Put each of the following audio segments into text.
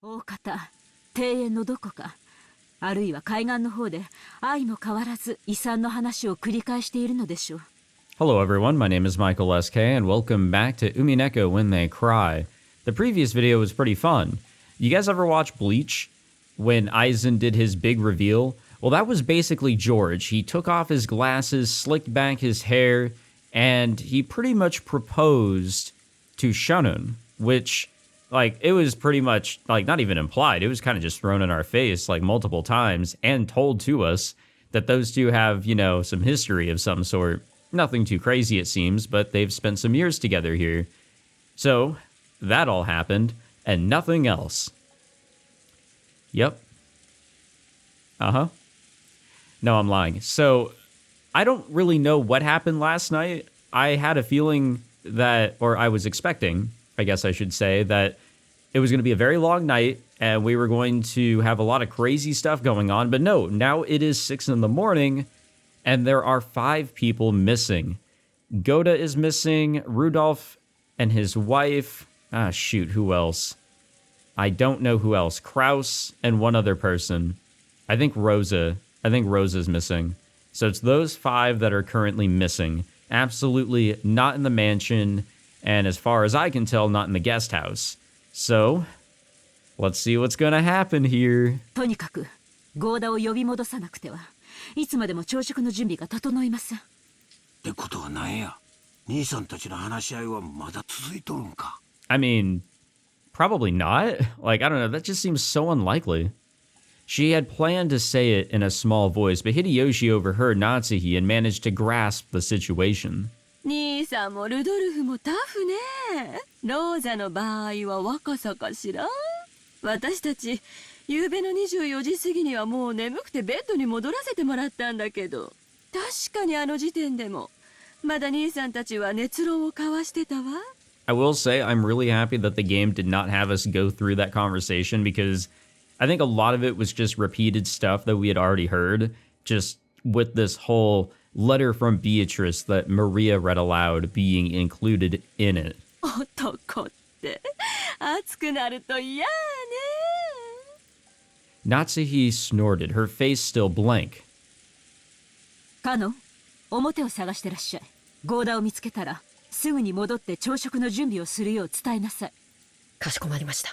大方、庭園のどこか、あるいは海岸の方で相も変わらず遺産の話を繰り返しているのでしょう。Hello everyone, my name is Michael SK and welcome back to Umineko When They Cry. The previous video was pretty fun. You guys ever watch Bleach? When Aizen did his big reveal? Well, that was basically George. He took off his glasses, slicked back his hair, and he pretty much proposed to Shunun, which, like, it was pretty much, like, not even implied. It was kind of just thrown in our face, like, multiple times and told to us that those two have, you know, some history of some sort. Nothing too crazy, it seems, but they've spent some years together here. So, that all happened, and nothing else. Yep. Uh-huh. No, I'm lying. So, I don't really know what happened last night. I had a feeling that, or I was expecting, I guess I should say, that it was going to be a very long night, and we were going to have a lot of crazy stuff going on. But no, now it is 6 in the morning, and there are 5 people missing. Goda is missing, Rudolph and his wife. Ah, shoot, who else? I don't know who else. Kraus and one other person. I think Rosa. I think Rosa's missing. So it's those 5 that are currently missing. Absolutely not in the mansion, and as far as I can tell, not in the guest house. So, let's see what's gonna happen here. とにかく、ゴーダを呼び戻さなくては。いつまでも朝食の準備が整いません。ってことはなんや、兄さんたちの話し合いはまだ続いとるんか。I mean, probably not. Like, I don't know, that just seems so unlikely. She had planned to say it in a small voice, but Hideyoshi overheard Natsuhi and managed to grasp the situation. 兄さんもルドルフもタフね。ローザの場合は若さかしら。私たち夕べの24時過ぎにはもう眠くてベッドに戻らせてもらったんだけど、確かにあの時点でもまだ兄さんたちは熱論を交わしてたわ。I will say I'm really happy that the game did not have us go through that conversation because I think a lot of it was just repeated stuff that we had already heard, just with this whole letter from Beatrice that Maria read aloud being included in it. 男って熱くなると嫌ね。Natsuhi snorted, her face still blank. カノン、表を探してらっしゃい。ゴーダを見つけたらすぐに戻って朝食の準備をするよう伝えなさい。かしこまりました。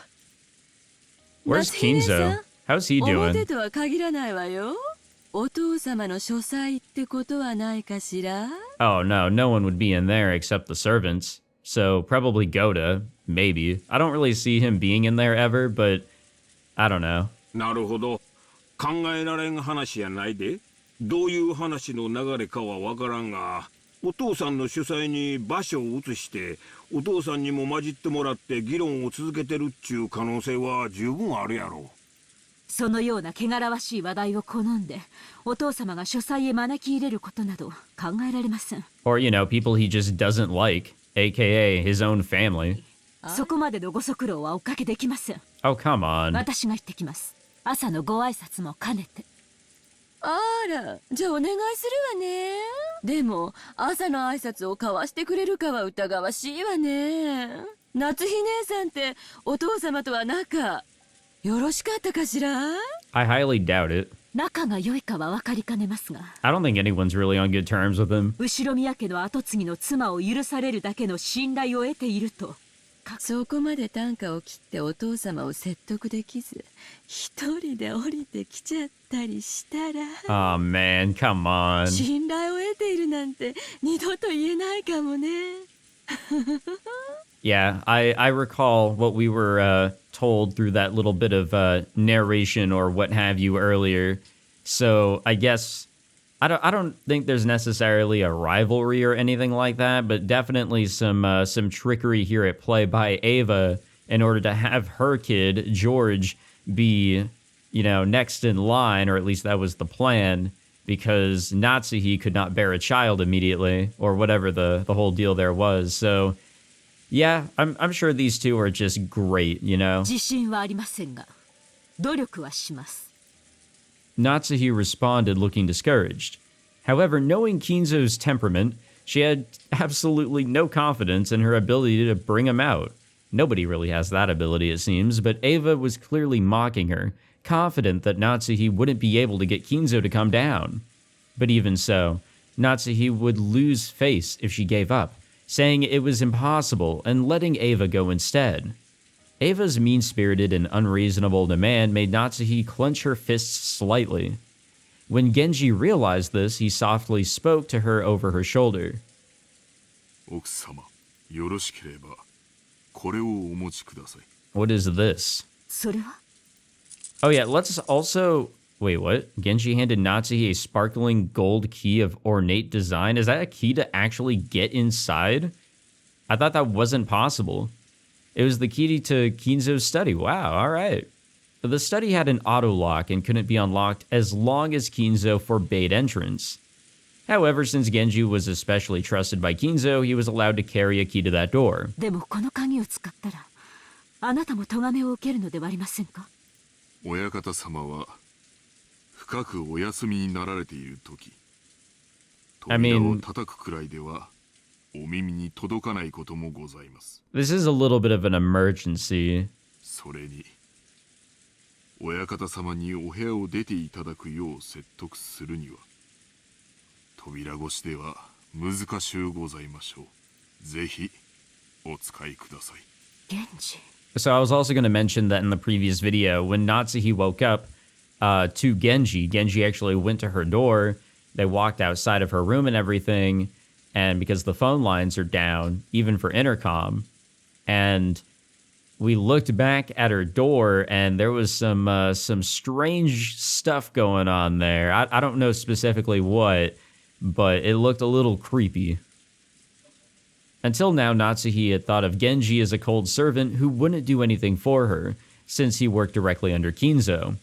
Where's Kinzo? How's he doing? 表とは限らないわよ。お父様の書斎ってことはないかしら？ Oh no, no one would be in there except the servants. So probably Goda, maybe. I don't really see him being in there ever, but I don't know. なるほど。考えられん話やないで。どういう話の流れかはわからんが、お父さんの主催に場所を移して、お父さんにも混じってもらって議論を続けてるっちゅう可能性は十分あるやろ。そのような汚らわしい話題を好んで、お父様が書斎へ招き入れることなど考えられません。Or, you know, people he just doesn't like, aka his own family. そこまでのご足労はおかけできません。Oh, come on. 私が行ってきます。朝のご挨拶も兼ねて。あら、じゃあお願いするわね。でも、朝の挨拶を交わしてくれるかは疑わしいわね。夏日姉さんってお父様とは仲よろしかったかしら？ I highly doubt it. 仲が良いかは分かりかねますが。I don't think anyone's really on good terms with him. 後宮家の跡継ぎの妻を許されるだけの信頼を得ていると。そこまで短歌を切ってお父様を説得できず、一人で降りてきちゃったりしたら。Oh man, come on. 信頼を得ているなんて二度と言えないかもね。Yeah, I recall what we were told through that little bit of narration or what have you earlier. So I guess I don't think there's necessarily a rivalry or anything like that, but definitely some trickery here at play by Ava in order to have her kid George be, you know, next in line, or at least that was the plan, because Natsuhi could not bear a child immediately, or whatever the whole deal there was. So. Yeah, I'm sure these two are just great, you know? 自信はありませんが、努力はします。 Natsuhi responded looking discouraged. However, knowing Kinzo's temperament, she had absolutely no confidence in her ability to bring him out. Nobody really has that ability, it seems, but Eva was clearly mocking her, confident that Natsuhi wouldn't be able to get Kinzo to come down. But even so, Natsuhi would lose face if she gave up, saying it was impossible and letting Eva go instead. Eva's mean-spirited and unreasonable demand made Natsuhi clench her fists slightly. When Genji realized this, he softly spoke to her over her shoulder. 奥様、よろしければこれをお持ちください。 What is this? それは Oh yeah, let's also... Wait, what? Genji handed Natsuhi a sparkling gold key of ornate design? Is that a key to actually get inside? I thought that wasn't possible. It was the key to Kinzo's study. Wow, alright. The study had an auto lock and couldn't be unlocked as long as Kinzo forbade entrance. However, since Genji was especially trusted by Kinzo, he was allowed to carry a key to that door. でもこの鍵を使ったらあなたも咎めを受けるのではありませんか親方様は深くお休みになられている時、扉を叩くくらいではお耳に届かないこともございます。 This is a little bit of an emergency. それに親方様にお部屋を出ていただくよう説得するには扉越しでは難しゅうございましょう。ぜひお使いください。源氏 So I was also going to mention that in the previous video, when Natsuhi woke up to Genji, Genji actually went to her door. They walked outside of her room and everything. And because the phone lines are down, even for intercom, and we looked back at her door and there was some strange stuff going on there. I don't know specifically what, but it looked a little creepy. Until now, Natsuhi had thought of Genji as a cold servant who wouldn't do anything for her, since he worked directly under Kinzo.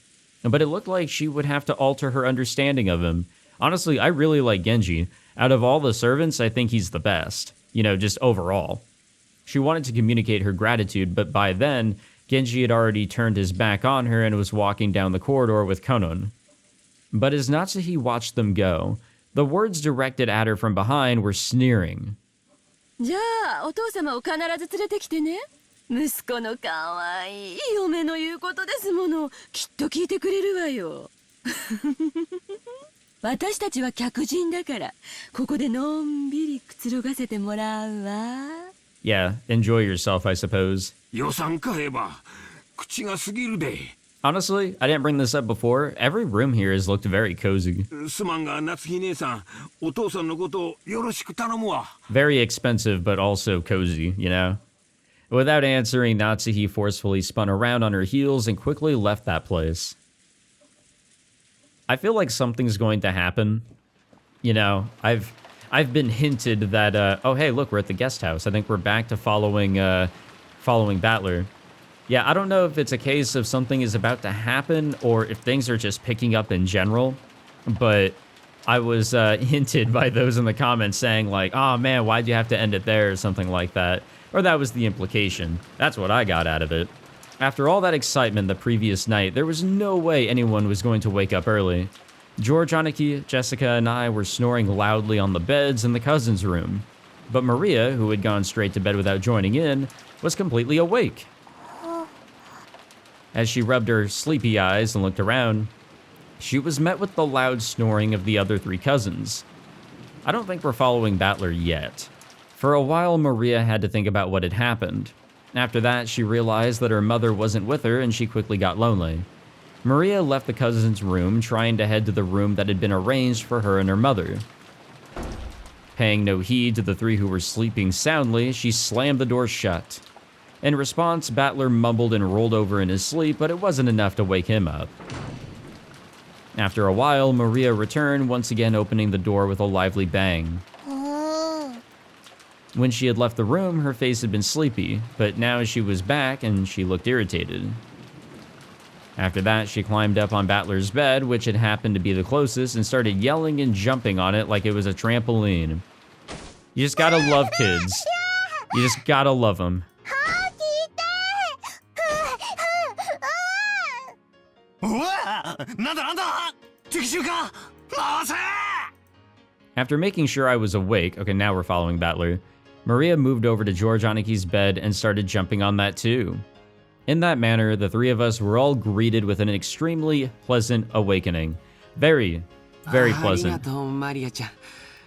But it looked like she would have to alter her understanding of him. Honestly, I really like Genji. Out of all the servants, I think he's the best. You know, just overall. She wanted to communicate her gratitude, but by then, Genji had already turned his back on her and was walking down the corridor with Konon. But as Natsuhi watched them go, the words directed at her from behind were sneering. じゃあお父様を必ず連れてきてね息子のかわいい嫁の言うことですものきっと聞いてくれるわよ私たちは客人だからここでのんびりくつろがせてもらうわ Yeah, enjoy yourself, I suppose. 予算買えば口が過ぎるで。 Honestly, I didn't bring this up before. Every room here has looked very cozy. すまんが夏日姉さん、お父さんのことよろしく頼むわ。 Very expensive, but also cozy, you know? Without answering, Natsuhi forcefully spun around on her heels and quickly left that place. I feel like something's going to happen. You know, I've been hinted that, oh hey, look, we're at the guest house. I think we're back to following Battler. Yeah, I don't know if it's a case of something is about to happen or if things are just picking up in general, but I was hinted by those in the comments saying like, oh man, why'd you have to end it there or something like that? Or that was the implication. That's what I got out of it. After all that excitement the previous night, there was no way anyone was going to wake up early. George, Aniki, Jessica, and I were snoring loudly on the beds in the cousin's room. But Maria, who had gone straight to bed without joining in, was completely awake. As she rubbed her sleepy eyes and looked around, she was met with the loud snoring of the other three cousins. I don't think we're following Battler yet. For a while, Maria had to think about what had happened. After that, she realized that her mother wasn't with her and she quickly got lonely. Maria left the cousin's room, trying to head to the room that had been arranged for her and her mother. Paying no heed to the three who were sleeping soundly, she slammed the door shut. In response, Battler mumbled and rolled over in his sleep, but it wasn't enough to wake him up. After a while, Maria returned, once again opening the door with a lively bang. When she had left the room, her face had been sleepy, but now she was back and she looked irritated. After that, she climbed up on Battler's bed, which had happened to be the closest, and started yelling and jumping on it like it was a trampoline. You just gotta love kids. You just gotta love them. After making sure I was awake, okay, now we're following Battler. Maria moved over to George Aniki's bed and started jumping on that too. In that manner, the three of us were all greeted with an extremely pleasant awakening. Very, very ありが pleasant. とうマリアちゃん。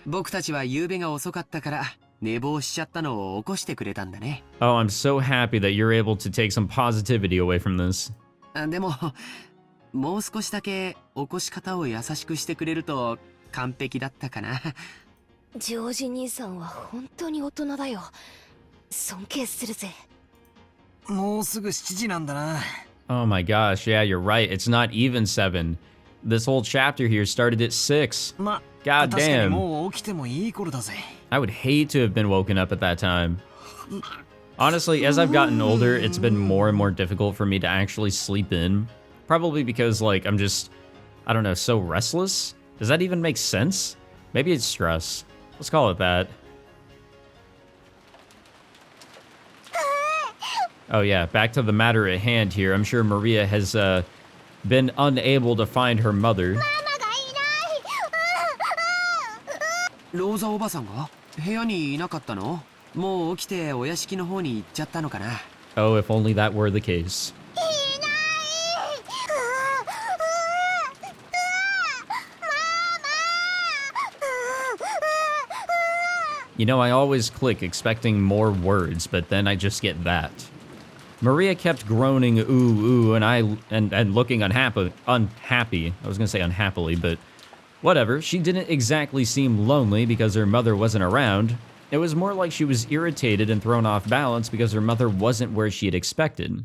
僕たちは夕べが遅かったから寝坊しちゃったのを起こしてくれたんだね。Oh, I'm so happy that you're able to take some positivity away from this. でももう少しだけ起こし方を優しくしてくれると完璧だったかな。ジョージ兄さんは本当に大人だよ。尊敬するぜ。もうすぐ7時なんだな。Oh my gosh, yeah, you're right. It's not even 7. This whole chapter here started at 6. ま、 God 確かに damn. もう起きてもいい頃だぜ。I would hate to have been woken up at that time. Honestly, as I've gotten older, it's been more and more difficult for me to actually sleep in. Probably because, like, I'm just, I don't know, so restless? Does that even make sense? Maybe it's stress. Let's call it that. Oh yeah, back to the matter at hand here. I'm sure Maria has been unable to find her mother. ローザおばさんが部屋にいなかったの？もう起きてお屋敷の方に行っちゃったのかな。 Oh, if only that were the case. You know, I always click expecting more words, but then I just get that. Maria kept groaning ooh ooh and looking unhappy. I was gonna say unhappily, but whatever. She didn't exactly seem lonely because her mother wasn't around. It was more like she was irritated and thrown off balance because her mother wasn't where she had expected.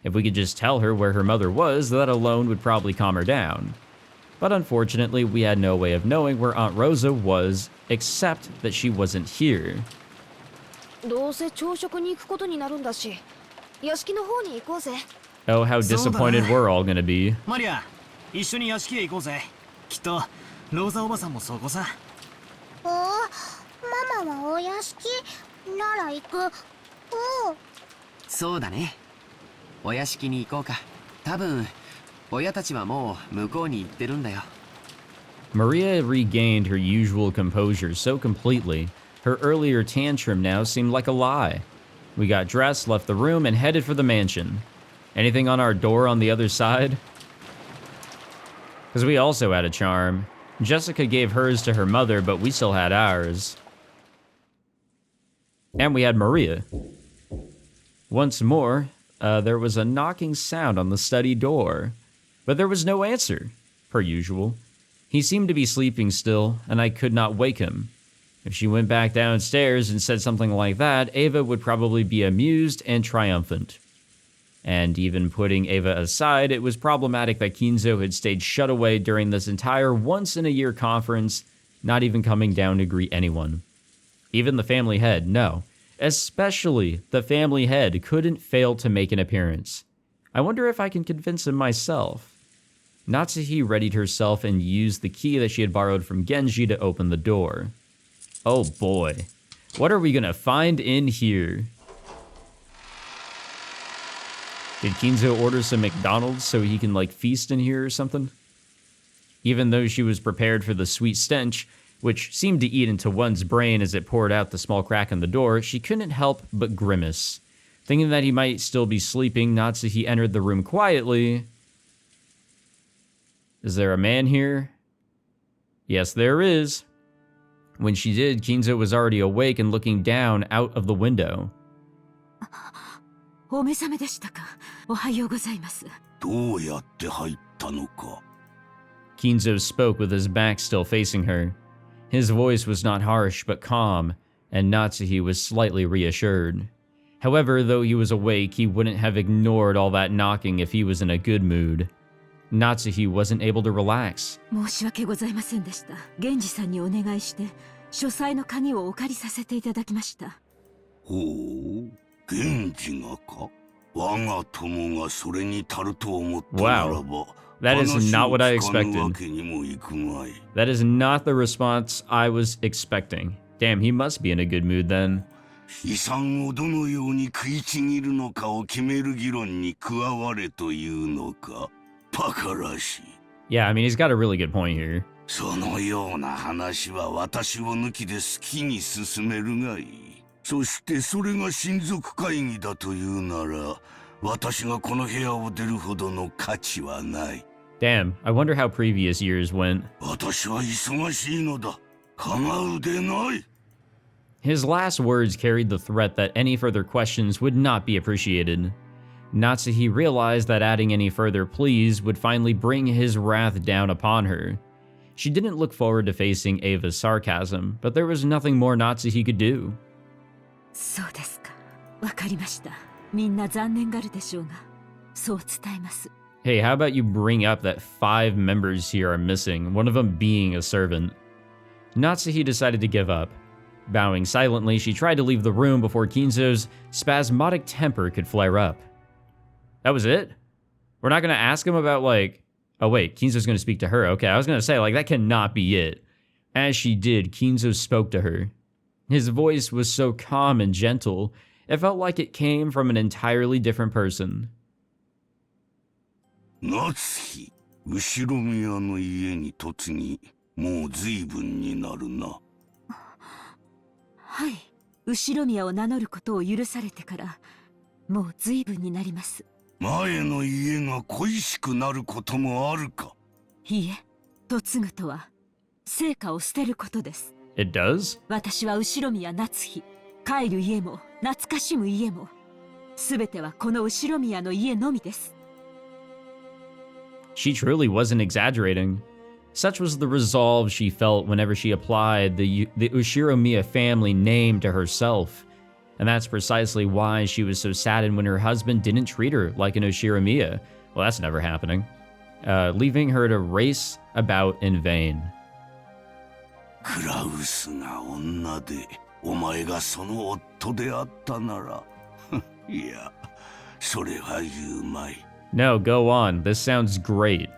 If we could just tell her where her mother was, that alone would probably calm her down. But unfortunately, we had no way of knowing where Aunt Rosa was, except that she wasn't here. どうせ朝食に行くことになるんだし、屋敷の方に行こうぜ。 Oh, how disappointed we're all gonna be. マリア、一緒に屋敷へ行こうぜ。きっとローザおばさんもそこさ。おお、ママはお屋敷なら行く。おお。そうだね。お屋敷に行こうか。多分親たちはもう向こうに行ってるんだよ。 Maria regained her usual composure so completely, her earlier tantrum now seemed like a lie. We got dressed, left the room, and headed for the mansion. Anything on our door on the other side? Because we also had a charm. Jessica gave hers to her mother, but we still had ours. And we had Maria. Once more, there was a knocking sound on the study door. But there was no answer, per usual. He seemed to be sleeping still, and I could not wake him. If she went back downstairs and said something like that, Ava would probably be amused and triumphant. And even putting Ava aside, it was problematic that Kinzo had stayed shut away during this entire once-in-a-year conference, not even coming down to greet anyone. Even the family head, no. Especially the family head couldn't fail to make an appearance. I wonder if I can convince him myself. Natsuhi readied herself and used the key that she had borrowed from Genji to open the door. Oh boy. What are we gonna find in here? Did Kinzo order some McDonald's so he can, like, feast in here or something? Even though she was prepared for the sweet stench, which seemed to eat into one's brain as it poured out the small crack in the door, she couldn't help but grimace. Thinking that he might still be sleeping, Natsuhi entered the room quietly. Is there a man here? Yes, there is. When she did, Kinzo was already awake and looking down out of the window. お目覚めでしたか。おはようございます。どうやって入ったのか。Kinzo spoke with his back still facing her. His voice was not harsh but calm, and Natsuhi was slightly reassured. However, though he was awake, he wouldn't have ignored all that knocking if he was in a good mood. Natsuhi wasn't able to relax. 申し訳ございませんでした。源氏さんにお願いして、書斎の鍵をお借りさせていただきました。ほう、源氏がか。我が友がそれに足ると思ったならば。Wow, that is not what I expected. That is not the response I was expecting. Damn, he must be in a good mood then. 遺産をどのように食いちぎるのかを決める議論に加われというのか。バカらしい。Yeah, I mean, he's got a really good point here. そのような話は私を抜きで好きに進めるがいい。そしてそれが親族会議だというなら、私がこの部屋を出るほどの価値はない。Damn, I wonder how previous years went. 私は忙しいのだ。構うでない。 His last words carried the threat that any further questions would not be appreciated. Natsuhi realized that adding any further pleas would finally bring his wrath down upon her. She didn't look forward to facing Ava's sarcasm, but there was nothing more Natsuhi could do. そうですか。わかりました。みんな残念がるでしょうが、そう伝えます。 Hey, how about you bring up that 5 members here are missing, one of them being a servant? Natsuhi decided to give up. Bowing silently, she tried to leave the room before Kinzo's spasmodic temper could flare up. That was it? We're not going to ask him about, like... Oh, wait, Kinzo's going to speak to her. Okay, I was going to say, like, that cannot be it. As she did, Kinzo spoke to her. His voice was so calm and gentle, it felt like it came from an entirely different person. 夏日、後ろ宮の家に嫁ぎ、もう随分になるな。はい。後ろ宮を名乗ることを許されてから、もう随分になります。前の家が恋しくなることもあるか。いいえ、嫁ぐとは、成果を捨てることです。It does? 私は後ろ宮夏日。帰る家も、懐かしむ家も、すべてはこの後ろ宮の家のみです。She truly wasn't exaggerating. Such was the resolve she felt whenever she applied the Ushiromiya family name to herself. And that's precisely why she was so saddened when her husband didn't treat her like an Ushiromiya. Well, that's never happening. Leaving her to race about in vain. クラウスが女で、お前がその夫であったなら、いや、それは言うまい。 No, go on. This sounds great.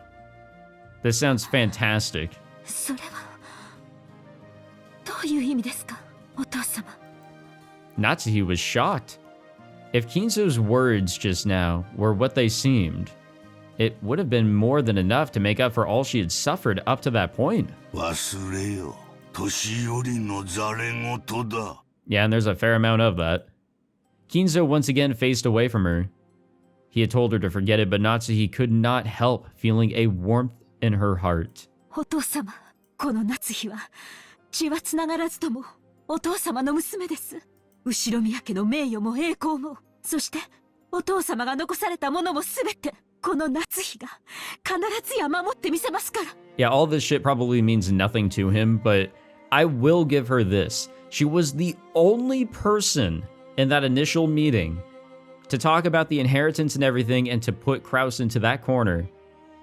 This sounds fantastic. それは、どういう意味ですか、お父様。Natsuhi was shocked. If Kinzo's words just now were what they seemed, it would have been more than enough to make up for all she had suffered up to that point. 忘れよ、年寄りのざれ言だ。 Yeah, and there's a fair amount of that. Kinzo once again faced away from her. He had told her to forget it, but Natsuhi could not help feeling a warmth in her heart. お父様、この夏日は、血はつながらずとも、お父様の娘です。後宮家の名誉も栄光も、そして、お父様が残されたものもすべて、この夏日が、必ずや守ってみせますから。Yeah, all this shit probably means nothing to him, but I will give her this. She was the only person in that initial meeting to talk about the inheritance and everything and to put Kraus into that corner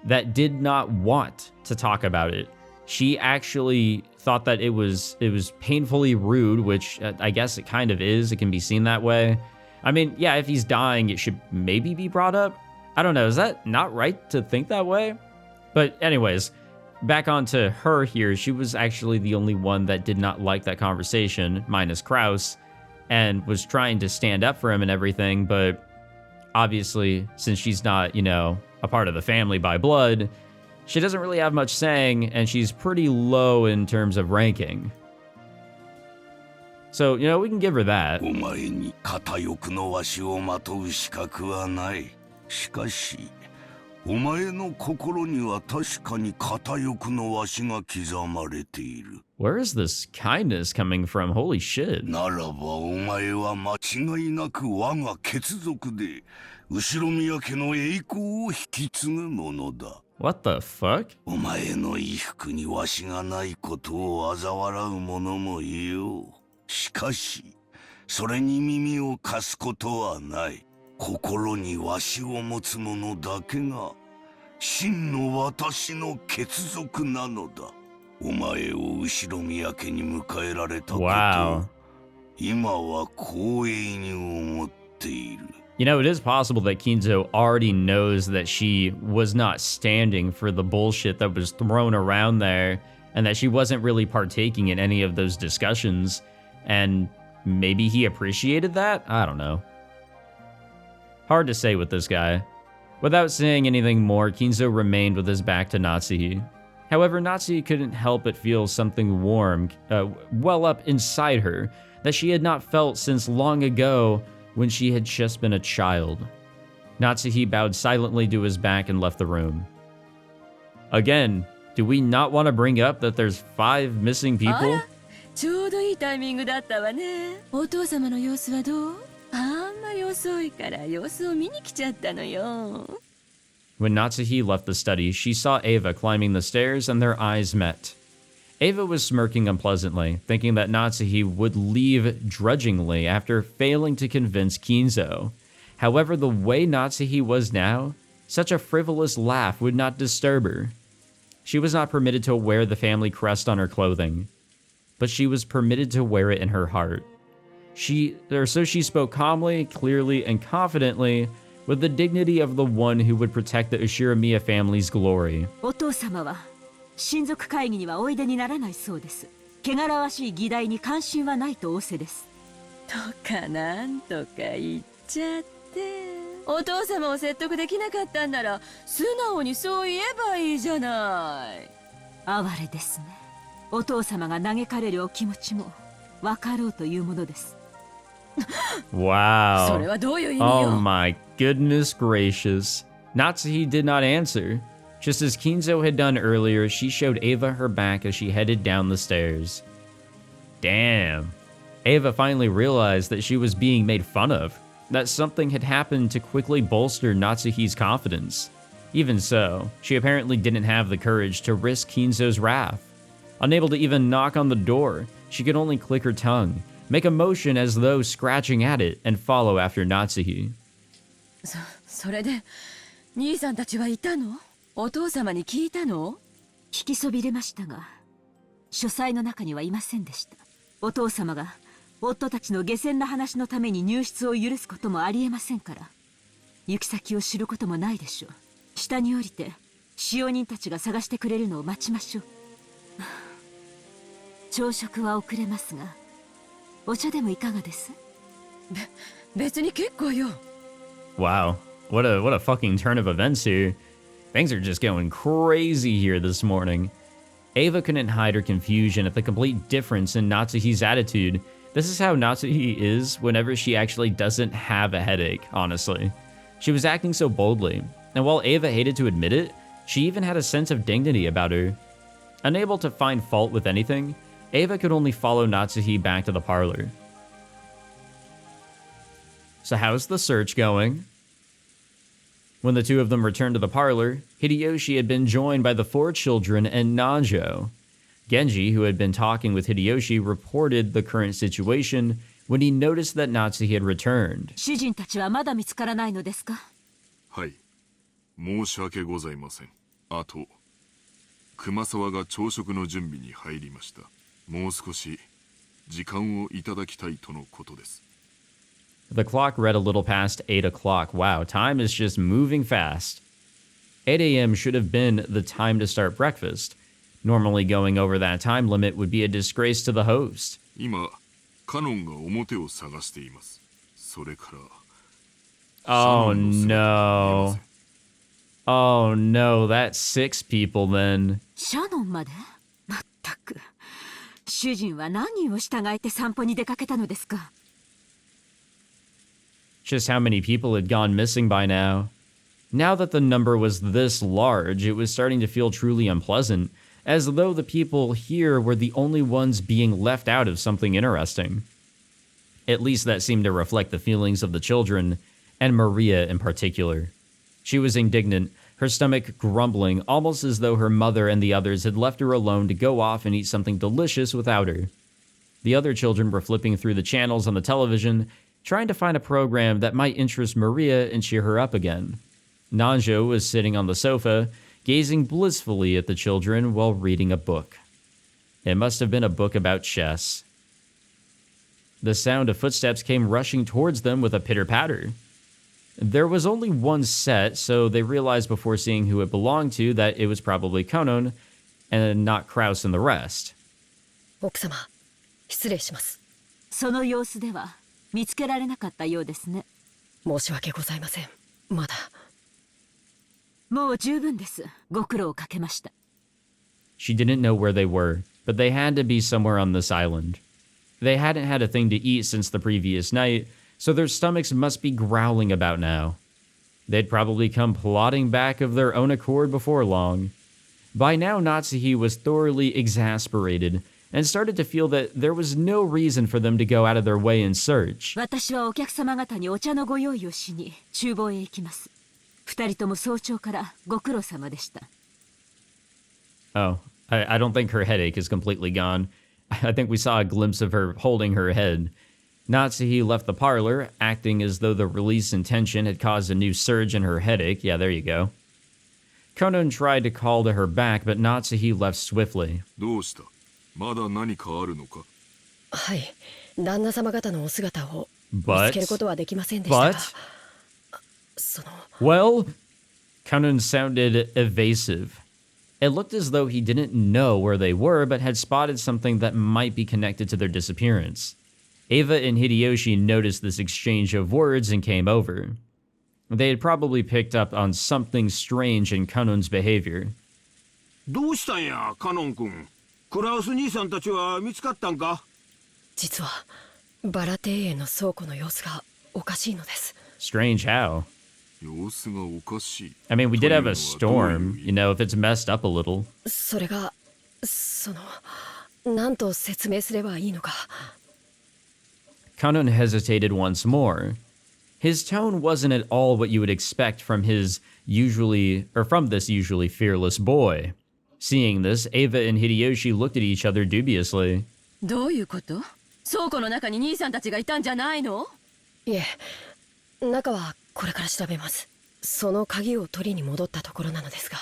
that did not want to talk about it. She actually thought that it was painfully rude, which I guess it kind of is. It can be seen that way. I mean, yeah, if he's dying, it should maybe be brought up. I don't know. Is that not right to think that way? But anyways, back onto her here. She was actually the only one that did not like that conversation, minus Kraus, and was trying to stand up for him and everything. But obviously, since she's not, you know, a part of the family by blood, she doesn't really have much saying, and she's pretty low in terms of ranking. So, you know, we can give her that. お前に片翼のわしをまとう資格はない。しかし、お前の心には確かに片翼のわしが刻まれている。Where is this kindness coming from? Holy shit. ならばお前は間違いなく我が血族で、後宮家の栄光を引き継ぐものだ。What the fuck? お前の衣服にわしがないことを嘲笑う者もいよう。しかし、それに耳を貸すことはない。心にわしを持つ者だけが、真の私の血族なのだ。お前を後宮家に迎えられたことを、Wow. 今は光栄に思っている。You know, it is possible that Kinzo already knows that she was not standing for the bullshit that was thrown around there, and that she wasn't really partaking in any of those discussions, and maybe he appreciated that? I don't know. Hard to say with this guy. Without saying anything more, Kinzo remained with his back to Natsuhi. However, Natsuhi couldn't help but feel something warm well up inside her. that she had not felt since long ago when she had just been a child. Natsuhi bowed silently to his back and left the room. Again, do we not want to bring up that there's 5 missing people? ちょうどいいタイミングだったわね。お父様の様子はどう？あんまり遅いから様子を見に来ちゃったのよ。When Natsuhi left the study, she saw Ava climbing the stairs and their eyes met. Ava was smirking unpleasantly, thinking that Natsuhi would leave drudgingly after failing to convince Kinzo. However, the way Natsuhi was now, such a frivolous laugh would not disturb her. She was not permitted to wear the family crest on her clothing, but she was permitted to wear it in her heart. So she spoke calmly, clearly, and confidently, with the dignity of the one who would protect the Ushiromiya family's glory. お父様は親族会議にはおいでにならないそうです。汚らわしい議題に関心はないと仰せです。とかなんとか言っちゃって。お父様を説得できなかったんなら素直にそう言えばいいじゃない。哀れですね。お父様が嘆かれるお気持ちも分かろうというものです。Wow. それはどういう意味よ。Oh my goodness gracious. Natsuhi did not answer. Just as Kinzo had done earlier, she showed Ava her back as she headed down the stairs. Damn. Ava finally realized that she was being made fun of, that something had happened to quickly bolster Natsuhi's confidence. Even so, she apparently didn't have the courage to risk Kinzo's wrath. Unable to even knock on the door, she could only click her tongue, make a motion as though scratching at it, and follow after Natsuhi. それで兄さんたちはいたの？お父様に聞いたの？聞きそびれましたが、書斎の中にはいませんでした。お父様が夫たちの下船な話のために入室を許すこともありえませんから、行き先を知ることもないでしょう。下に降りて使用人たちが探してくれるのを待ちましょう。朝食は遅れますが、お茶でもいかがです？別に結構よ。Wow, what a fucking turn of events here. Things are just going crazy here this morning. Ava couldn't hide her confusion at the complete difference in Natsuhi's attitude. This is how Natsuhi is whenever she actually doesn't have a headache, honestly. She was acting so boldly, and while Ava hated to admit it, she even had a sense of dignity about her. Unable to find fault with anything, Ava could only follow Natsuhi back to the parlor. So how's the search going? When the two of them returned to the parlor, Hideyoshi had been joined by the 4 children and Nanjo. Genji, who had been talking with Hideyoshi, reported the current situation when he noticed that Natsuhi had returned. 主人たちはまだ見つからないのですか？はい、申し訳ございません。あと、熊沢が朝食の準備に入りました。もう少し時間をいただきたいとのことです。The clock read a little past 8 o'clock. Wow, time is just moving fast. 8 a.m. should have been the time to start breakfast. Normally going over that time limit would be a disgrace to the host. 今、カノンが表を探しています。それから、Oh no. Oh no, that's 6 people then. シャノンまで？まったく。主人は何を従えて散歩に出かけたのですか？ Just how many people had gone missing by now. Now that the number was this large, it was starting to feel truly unpleasant, as though the people here were the only ones being left out of something interesting. At least that seemed to reflect the feelings of the children, and Maria in particular. She was indignant, her stomach grumbling, almost as though her mother and the others had left her alone to go off and eat something delicious without her. The other children were flipping through the channels on the television, trying to find a program that might interest Maria and cheer her up again. Nanjo was sitting on the sofa, gazing blissfully at the children while reading a book. It must have been a book about chess. The sound of footsteps came rushing towards them with a pitter-patter. There was only one set, so they realized before seeing who it belonged to that it was probably Konon, and not Kraus and the rest. 奥様、失礼します。その様子では見つけられなかったようですね。申し訳ございません。まだ。もう十分です。ご苦労をかけました。She didn't know where they were, but they had to be somewhere on this island. They hadn't had a thing to eat since the previous night, so their stomachs must be growling about now. They'd probably come plodding back of their own accord before long. By now, Natsuhi was thoroughly exasperated and started to feel that there was no reason for them to go out of their way in search. 私はお客様方にお茶のご用意をしに厨房へ行きます。二人とも早朝からご苦労様でした。Oh, I don't think her headache is completely gone. I think we saw a glimpse of her holding her head. Natsuhi left the parlor, acting as though the release in tension had caused a new surge in her headache. Yeah, there you go. Konon tried to call to her back, but Natsuhi left swiftly. どうした？まだ何かあるのか？はい、旦那様方のお姿を見つけることはできませんでしたが、その Well, Konon sounded evasive. It looked as though he didn't know where they were, but had spotted something that might be connected to their disappearance. Ava and Hideyoshi noticed this exchange of words and came over. They had probably picked up on something strange in Kanon's behavior. どうしたんや、カノン君。クラウス兄さんたちは見つかったんか？実はバラ庭園の倉庫の様子がおかしいのです。 Strange how? 様子がおかしい。I mean, we did have a storm, you know, if it's messed up a little. それが、何と説明すればいいのか。Kanon hesitated once more. His tone wasn't at all what you would expect from this usually fearless boy. Seeing this, Ava and Hideyoshi looked at each other dubiously. どういうこと？倉庫の中に兄さんたちがいたんじゃないの？いえ、中はこれから調べます。その鍵を取りに戻ったところなのですが、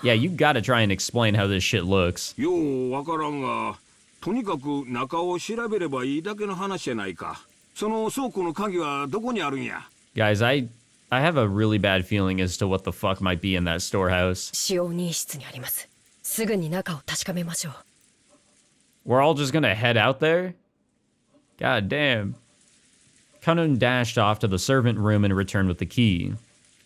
Yeah, you gotta try and explain how this shit looks. ようわからんが、とにかく中を調べればいいだけの話やないか。その倉庫の鍵はどこにあるんや？ Guys, I have a really bad feeling as to what the fuck might be in that storehouse. 使用人室にあります。すぐに中を確かめましょう。We're all just gonna head out there? God damn. Kanon dashed off to the servant room and returned with the key.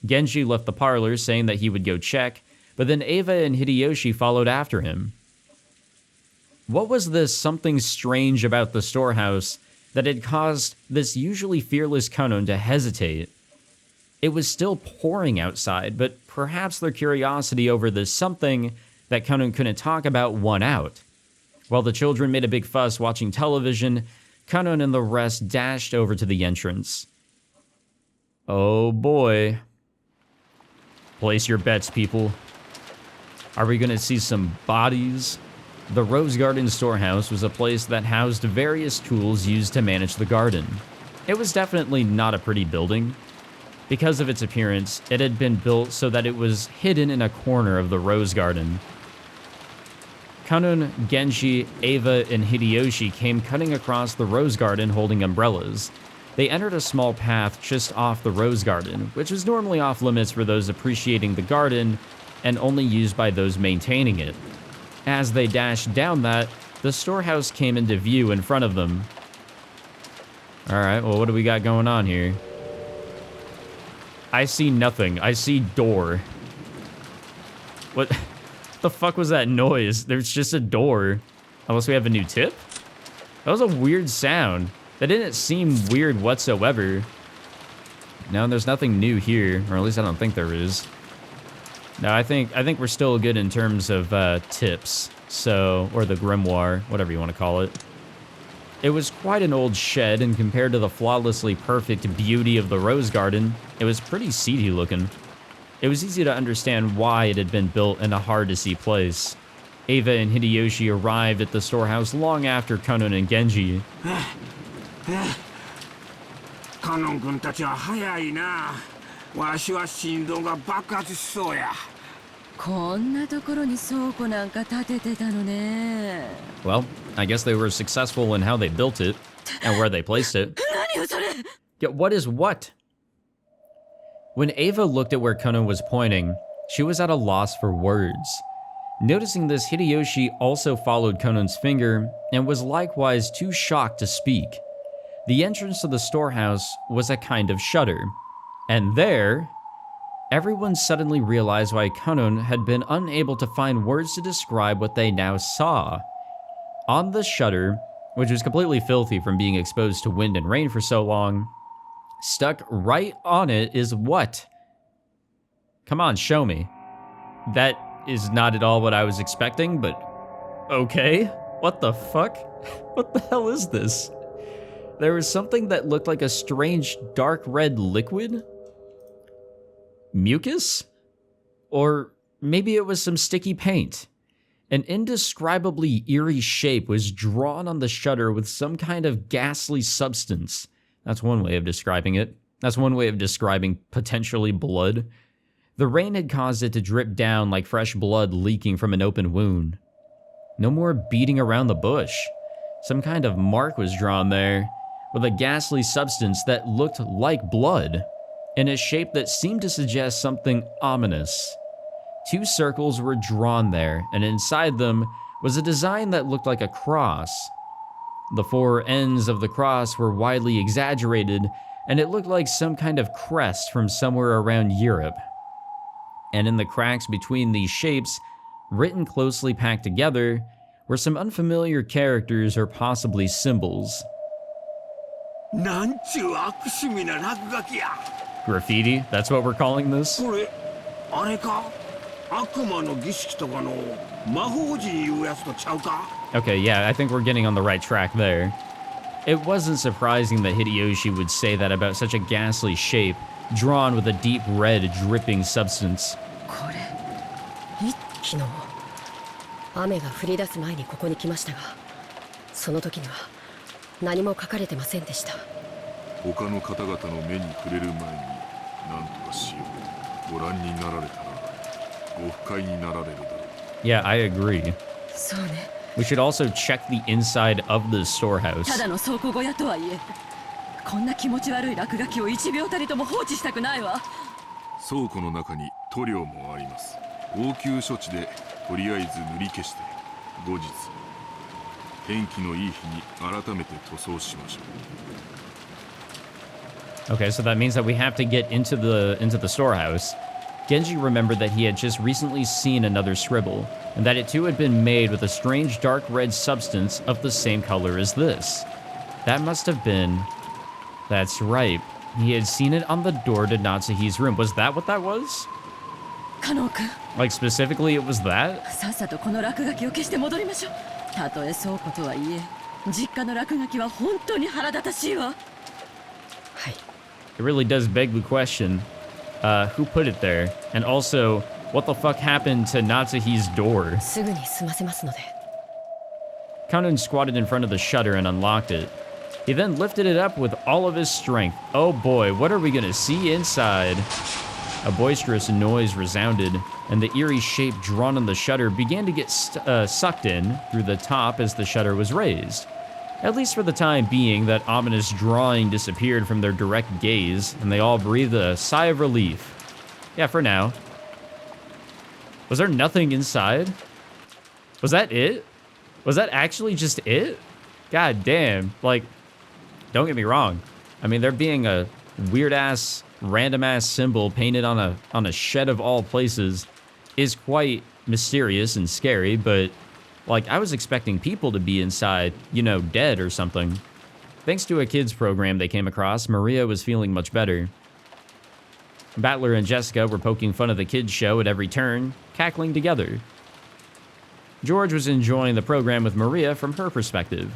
Genji left the parlor saying that he would go check, but then Ava and Hideyoshi followed after him. What was this something strange about the storehouse that had caused this usually fearless Kanon to hesitate? It was still pouring outside, but perhaps their curiosity over this something that Kanon couldn't talk about won out. While the children made a big fuss watching television, Kanon and the rest dashed over to the entrance. Oh boy. Place your bets, people. Are we gonna see some bodies? The Rose Garden Storehouse was a place that housed various tools used to manage the garden. It was definitely not a pretty building. Because of its appearance, it had been built so that it was hidden in a corner of the Rose Garden. Kanon, Genji, Ava, and Hideyoshi came cutting across the Rose Garden holding umbrellas. They entered a small path just off the Rose Garden, which was normally off limits for those appreciating the garden and only used by those maintaining it. As they dashed down that, the storehouse came into view in front of them. Alright, well, what do we got going on here? I see nothing. I see door. What the fuck was that noise? There's just a door. Unless we have a new tip? That was a weird sound. That didn't seem weird whatsoever. No, there's nothing new here, or at least I don't think there is. No, I think we're still good in terms of tips. So, or the grimoire, whatever you want to call it. It was quite an old shed, and compared to the flawlessly perfect beauty of the Rose Garden, it was pretty seedy looking. It was easy to understand why it had been built in a hard-to-see place. Ava and Hideyoshi arrived at the storehouse long after Kanon and Genji. カノン君たちは早いな。わしは心臓が爆発しそうや。こんなところに倉庫なんか建ててたのね。Well, I guess they were successful in how they built it and where they placed it. 何よそれ。Yeah, what is what? When Ava looked at where Kanon was pointing, she was at a loss for words. Noticing this, Hideyoshi also followed Kanon's finger and was likewise too shocked to speak. The entrance to the storehouse was a kind of shutter, and there, everyone suddenly realized why Kanon had been unable to find words to describe what they now saw. On the shutter which was completely filthy from being exposed to wind and rain for so long. Stuck right on it is what? Come on, show me. That is not at all what I was expecting, but okay. What the fuck? What the hell is this? There was something that looked like a strange dark red liquid? Mucus? Or maybe it was some sticky paint. An indescribably eerie shape was drawn on the shutter with some kind of ghastly substance. That's one way of describing it. That's one way of describing potentially blood. The rain had caused it to drip down like fresh blood leaking from an open wound. No more beating around the bush. Some kind of mark was drawn there, with a ghastly substance that looked like blood, in a shape that seemed to suggest something ominous. 2 circles were drawn there, and inside them was a design that looked like a cross. The 4 ends of the cross were widely exaggerated, and it looked like some kind of crest from somewhere around Europe. And in the cracks between these shapes, written closely packed together, were some unfamiliar characters or possibly symbols. Graffiti? That's what we're calling this? Okay, yeah, I think we're getting on the right track there. It wasn't surprising that Hideyoshi would say that about such a ghastly shape, drawn with a deep red, dripping substance. 昨日雨が降り出す前にここに来ましたが、その時には何も書かれてませんでした。他の方々の目に触れる前に何とかしよう。ご覧になられたらご不快になられるだろう。Yeah, I agree. そうね。We should also check the inside of the storehouse. ただの倉庫小屋とはいえ、こんな気持ち悪い落書きを1秒たりとも放置したくないわ。倉庫の中に塗料もあります。応急処置でとりあえず塗り消して後日天気のいい日に改めて塗装しましょう。 Okay, so that means that we have to get into the storehouse. Genji remembered that he had just recently seen another scribble, and that it too had been made with a strange dark red substance of the same color as this. That must have been... That's right. He had seen it on the door to Natsuhi's room. Was that what that was? 加納君、 Like specifically it was that? さっさとこの落書きを消して戻りましょう。たとえ倉庫とはいえ、実家の落書きは本当に腹立たしいわ。はい。It really does beg the question, who put it there? And also, what the fuck happened to Natsuhi's door? すぐに済ませますので。 Kanun squatted in front of the shutter and unlocked it. He then lifted it up with all of his strength. Oh boy, what are we gonna see inside? A boisterous noise resounded, and the eerie shape drawn on the shutter began to get sucked in through the top as the shutter was raised. At least for the time being, that ominous drawing disappeared from their direct gaze, and they all breathed a sigh of relief. Yeah, for now. Was there nothing inside? Was that it? Was that actually just it? God damn. Like, don't get me wrong. I mean, there being a weird-ass, random-ass symbol painted on a shed of all places is quite mysterious and scary, but... like, I was expecting people to be inside, you know, dead or something. Thanks to a kids program they came across, Maria was feeling much better. Battler and Jessica were poking fun of the kids' show at every turn, cackling together. George was enjoying the program with Maria from her perspective.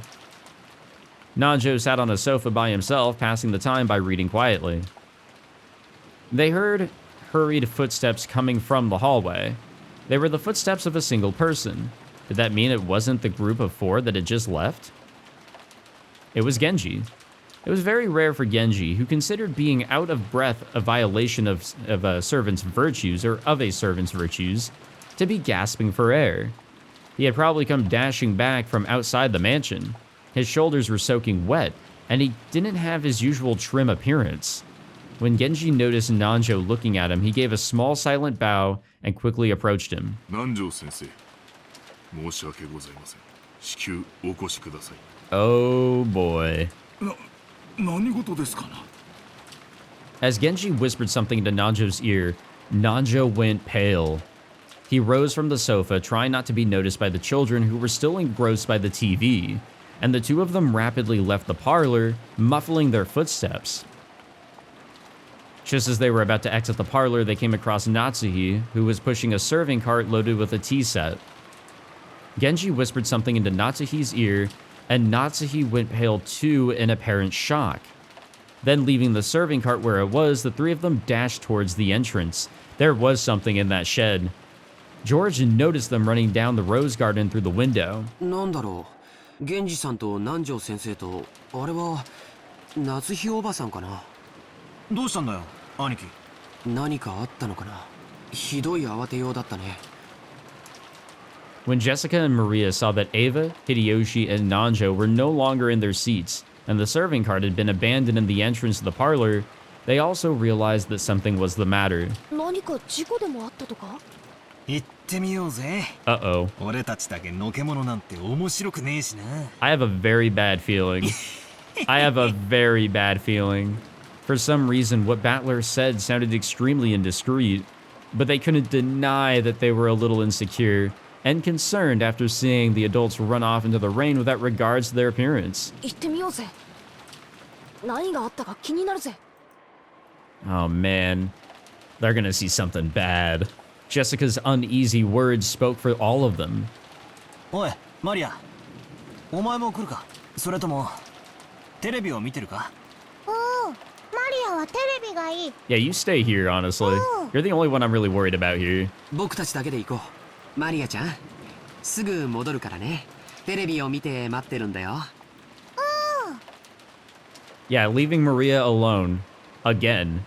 Nanjo sat on a sofa by himself, passing the time by reading quietly. They heard hurried footsteps coming from the hallway. They were the footsteps of a single person. Did that mean it wasn't the group of 4 that had just left? It was Genji. It was very rare for Genji, who considered being out of breath a violation of a servant's virtues, or of a servant's virtues, to be gasping for air. He had probably come dashing back from outside the mansion. His shoulders were soaking wet, and he didn't have his usual trim appearance. When Genji noticed Nanjo looking at him, he gave a small silent bow and quickly approached him. Nanjo-sensei. 申し訳ございません。至急お越しください。 Oh boy. 何事ですかな? As Genji whispered something into Nanjo's ear, Nanjo went pale. He rose from the sofa, trying not to be noticed by the children who were still engrossed by the TV. and the two of them rapidly left the parlor, muffling their footsteps. Just as they were about to exit the parlor, they came across Natsuhi, who was pushing a serving cart loaded with a tea set. Genji whispered something into Natsuhi's ear, and Natsuhi went pale too in apparent shock. Then, leaving the serving cart where it was, the three of them dashed towards the entrance. There was something in that shed. George noticed them running down the rose garden through the window. なんだろう。源氏さんと南條先生と、あれは夏日おばさんかな。どうしたんだよ、兄貴。何かあったのかな。ひどい慌てようだったね。When Jessica and Maria saw that Eva, Hideyoshi, and Nanjo were no longer in their seats, and the serving cart had been abandoned in the entrance of the parlor, they also realized that something was the matter. 何か事故でもあったとか？行ってみようぜ。Uh-oh. 俺たちだけのけ者なんて面白くねえしな。I have a very bad feeling. I have a very bad feeling. For some reason, what Battler said sounded extremely indiscreet, but they couldn't deny that they were a little insecure and concerned after seeing the adults run off into the rain without regards to their appearance. 行ってみようぜ。何があったか気になるぜ。Oh man, they're gonna see something bad. Jessica's uneasy words spoke for all of them. おい、マリア。お前も来るか？それともテレビを見てるか？おお、マリアはテレビがいい。 Yeah, you stay here, honestly. You're the only one I'm really worried about here. 僕たちだけで行こう。マリアちゃん、すぐ戻るからね。テレビを見て待ってるんだよ。Yeah, leaving Maria alone. Again.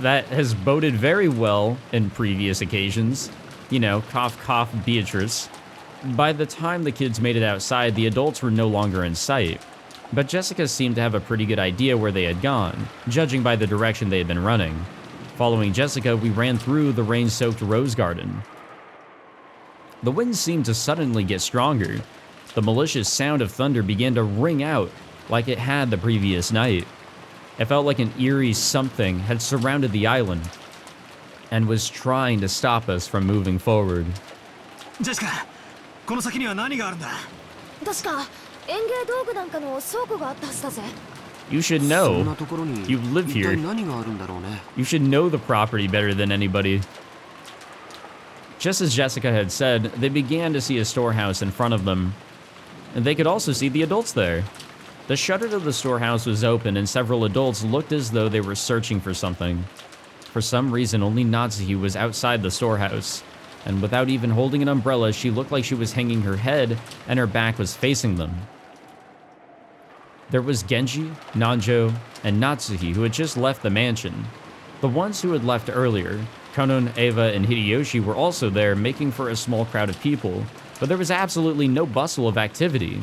That has boded very well in previous occasions. You know, cough, cough, Beatrice. By the time the kids made it outside, the adults were no longer in sight. But Jessica seemed to have a pretty good idea where they had gone, judging by the direction they had been running. Following Jessica, we ran through the rain-soaked rose garden. The wind seemed to suddenly get stronger. The malicious sound of thunder began to ring out like it had the previous night. It felt like an eerie something had surrounded the island and was trying to stop us from moving forward. ジェシカ、この先には何があるんだ？確か園芸道具なんかの倉庫があったはずだぜ。You should know. そんなところに You live 一 here. 体何があるんだろうね。You should know the property better than anybody. Just as Jessica had said, they began to see a storehouse in front of them, and they could also see the adults there. The shutter to the storehouse was open, and several adults looked as though they were searching for something. For some reason, only Natsuhi was outside the storehouse, and without even holding an umbrella, she looked like she was hanging her head, and her back was facing them. There was Genji, Nanjo, and Natsuhi, who had just left the mansion. The ones who had left earlier, Konon, Eva, and Hideyoshi, were also there, making for a small crowd of people, but there was absolutely no bustle of activity.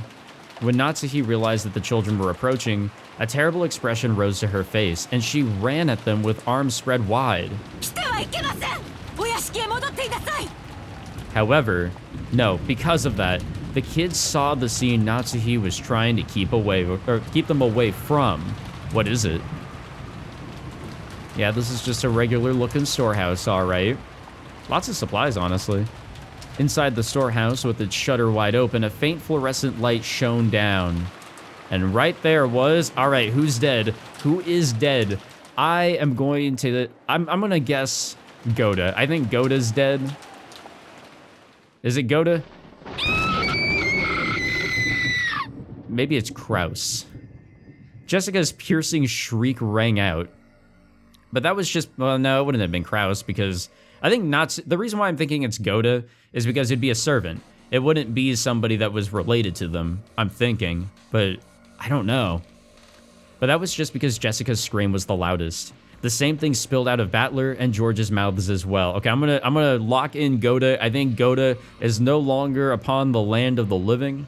When Natsuhi realized that the children were approaching, a terrible expression rose to her face, and she ran at them with arms spread wide. However, no, because of that, the kids saw the scene Natsuhi was trying to keep them away from. What is it? Yeah, this is just a regular looking storehouse, alright. Lots of supplies, honestly. Inside the storehouse, with its shutter wide open, a faint fluorescent light shone down. And right there was... Alright, who's dead? Who is dead? I'm gonna guess Goda. I think Goda's dead. Is it Goda? Maybe it's Kraus. Jessica's piercing shriek rang out. But that was just... Well, no, it wouldn't have been Kraus, because... I think the reason why I'm thinking it's Goda is because it'd be a servant. It wouldn't be somebody that was related to them, I'm thinking. But I don't know. But that was just because Jessica's scream was the loudest. The same thing spilled out of Battler and George's mouths as well. Okay, I'm gonna lock in Goda. I think Goda is no longer upon the land of the living.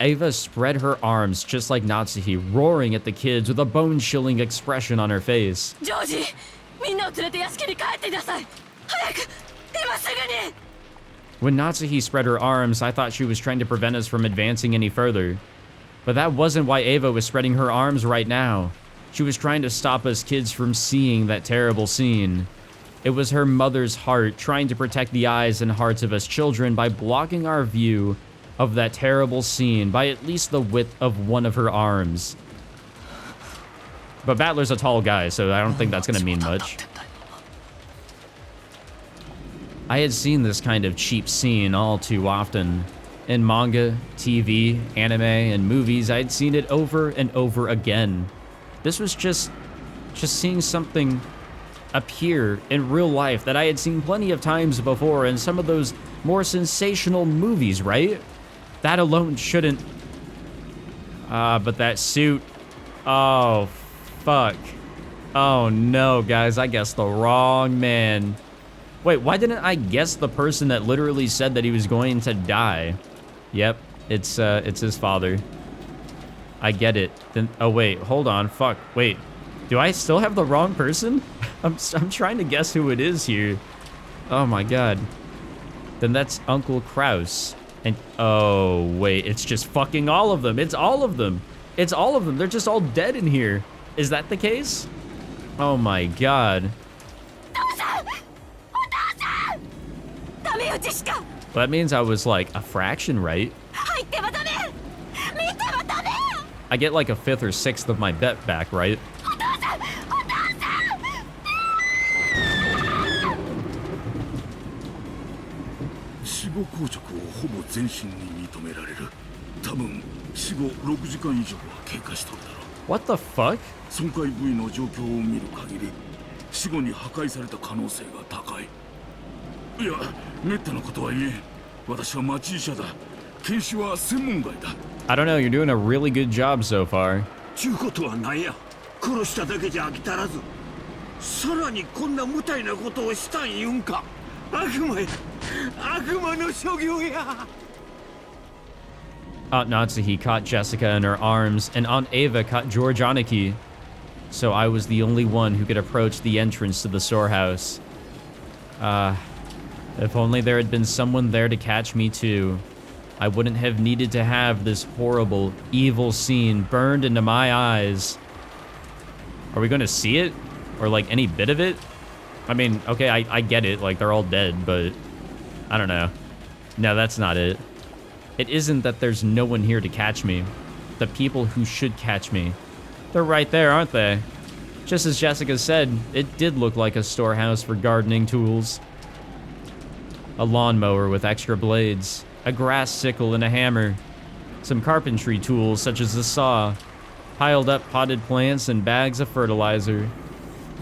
Eva spread her arms just like Natsuhi, roaring at the kids with a bone-chilling expression on her face. Georgie! When Natsuhi spread her arms, I thought she was trying to prevent us from advancing any further. But that wasn't why Eva was spreading her arms right now. She was trying to stop us kids from seeing that terrible scene. It was her mother's heart trying to protect the eyes and hearts of us children by blocking our view of that terrible scene by at least the width of one of her arms. But Battler's a tall guy, so I don't think that's going to mean much. I had seen this kind of cheap scene all too often. In manga, TV, anime, and movies, I'd seen it over and over again. This was just seeing something appear in real life that I had seen plenty of times before in some of those more sensational movies, right? That alone shouldn't... but that suit... Oh, fuck. Oh no, guys, I guessed the wrong man. Wait, why didn't I guess the person that literally said that he was going to die? Yep, it's his father. I get it. Then, oh wait, hold on, fuck, wait. Do I still have the wrong person? I'm trying to guess who it is here. Oh my god. Then that's Uncle Kraus. And, oh wait, it's just fucking all of them. It's all of them. It's all of them. They're just all dead in here. Is that the case? Oh my god. Well, that means I was like a fraction right. I get like a fifth or sixth of my bet back, right? 死後硬直をほぼ全身に認められる。多分死後6時間以上は経過しとるだろう。 What the fuck? 損壊部位の状況を見る限り死後に破壊された可能性が高い。いや、めったなことは言えん。私は町医者だ。検視は専門外だ。 I don't know, you're doing a really good job so far. ちゅうことはないや。殺しただけじゃ飽き足らず、さらにこんな無体なことをしたん言うんか。悪魔や。悪魔の所業や。 Aunt Natsuhi caught Jessica in her arms, and Aunt Ava caught George Aniki. So I was the only one who could approach the entrance to the storehouse. If only there had been someone there to catch me too. I wouldn't have needed to have this horrible, evil scene burned into my eyes. Are we gonna see it? Or like any bit of it? I mean, okay, I get it, like they're all dead, but I don't know. No, that's not it. It isn't that there's no one here to catch me. The people who should catch me. They're right there, aren't they? Just as Jessica said, it did look like a storehouse for gardening tools. A lawnmower with extra blades, a grass sickle and a hammer, some carpentry tools such as a saw, piled up potted plants and bags of fertilizer.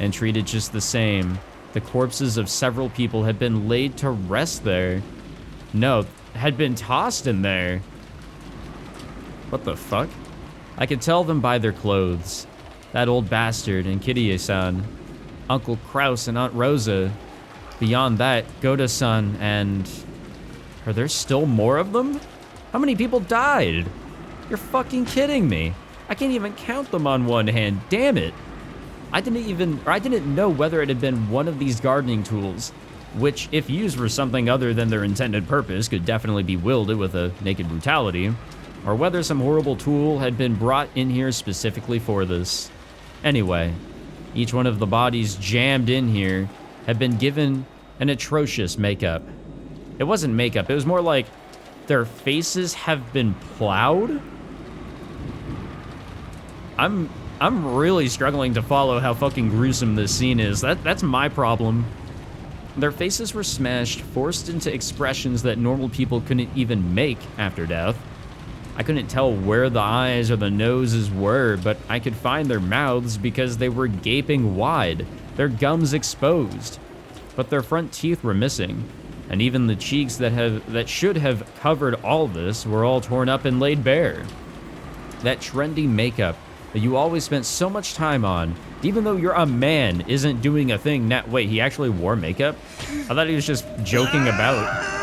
And treated just the same, the corpses of several people had been laid to rest there. No, had been tossed in there. What the fuck? I could tell them by their clothes. That old bastard and Kirie-san, Uncle Kraus and Aunt Rosa. Beyond that, Goda-san and... Are there still more of them? How many people died? You're fucking kidding me. I can't even count them on one hand, damn it. I didn't know whether it had been one of these gardening tools, which, if used for something other than their intended purpose, could definitely be wielded with a naked brutality, or whether some horrible tool had been brought in here specifically for this. Anyway, each one of the bodies jammed in here had been given an atrocious makeup. It wasn't makeup, it was more like their faces have been plowed? I'm really struggling to follow how fucking gruesome this scene is. That's my problem. Their faces were smashed, forced into expressions that normal people couldn't even make after death. I couldn't tell where the eyes or the noses were, but I could find their mouths because they were gaping wide, their gums exposed. But their front teeth were missing, and even the cheeks that should have covered all this were all torn up and laid bare. That trendy makeup that you always spent so much time on, even though you're a man, isn't doing a thing now. Wait, he actually wore makeup? I thought he was just joking about.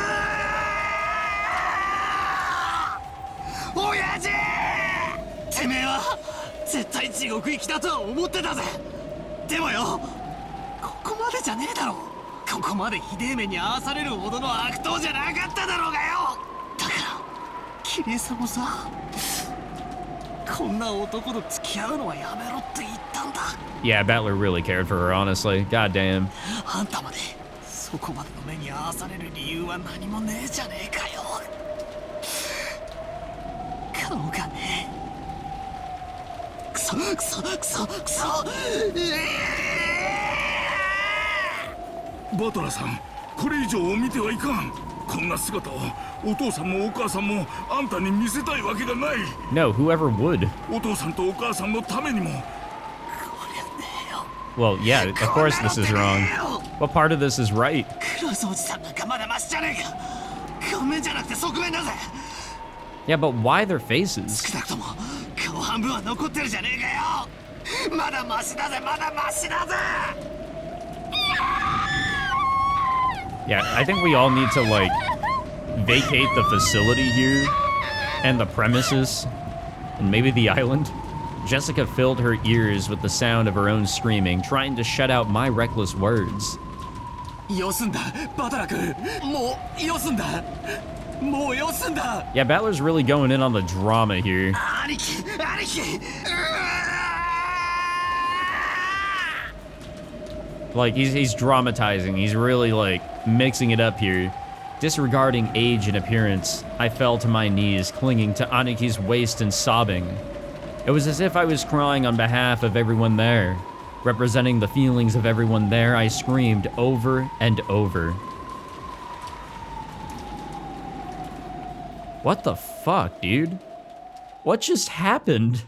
Yeah, Battler really cared for her, honestly. God damn. バトラさん、これ以上見てはいかん。こんな姿をお父さんもお母さんもあんたに見せたいわけがない。 No, whoever would. お父さんとお母さんのためにも。 Well, yeah, of course this is wrong. What part of this is right? クロスおじさんなんかまだマシじゃねえか。顔面じゃなくて側面だぜ。 Yeah, but why their faces? 少なくとも顔半分は残ってるじゃねえかよ。まだマシだぜ、まだマシだぜ。 Yeah, I think we all need to, like, vacate the facility here and the premises and maybe the island. Jessica filled her ears with the sound of her own screaming, trying to shut out my reckless words. よすんだ、バトラ君。もうよすんだ。もうよすんだ。 Yeah, Balor's really going in on the drama here. 兄貴、兄貴。 Like, he's dramatizing. He's really, like, mixing it up here. Disregarding age and appearance, I fell to my knees, clinging to Aniki's waist and sobbing. It was as if I was crying on behalf of everyone there. Representing the feelings of everyone there, I screamed over and over. What the fuck, dude? What just happened?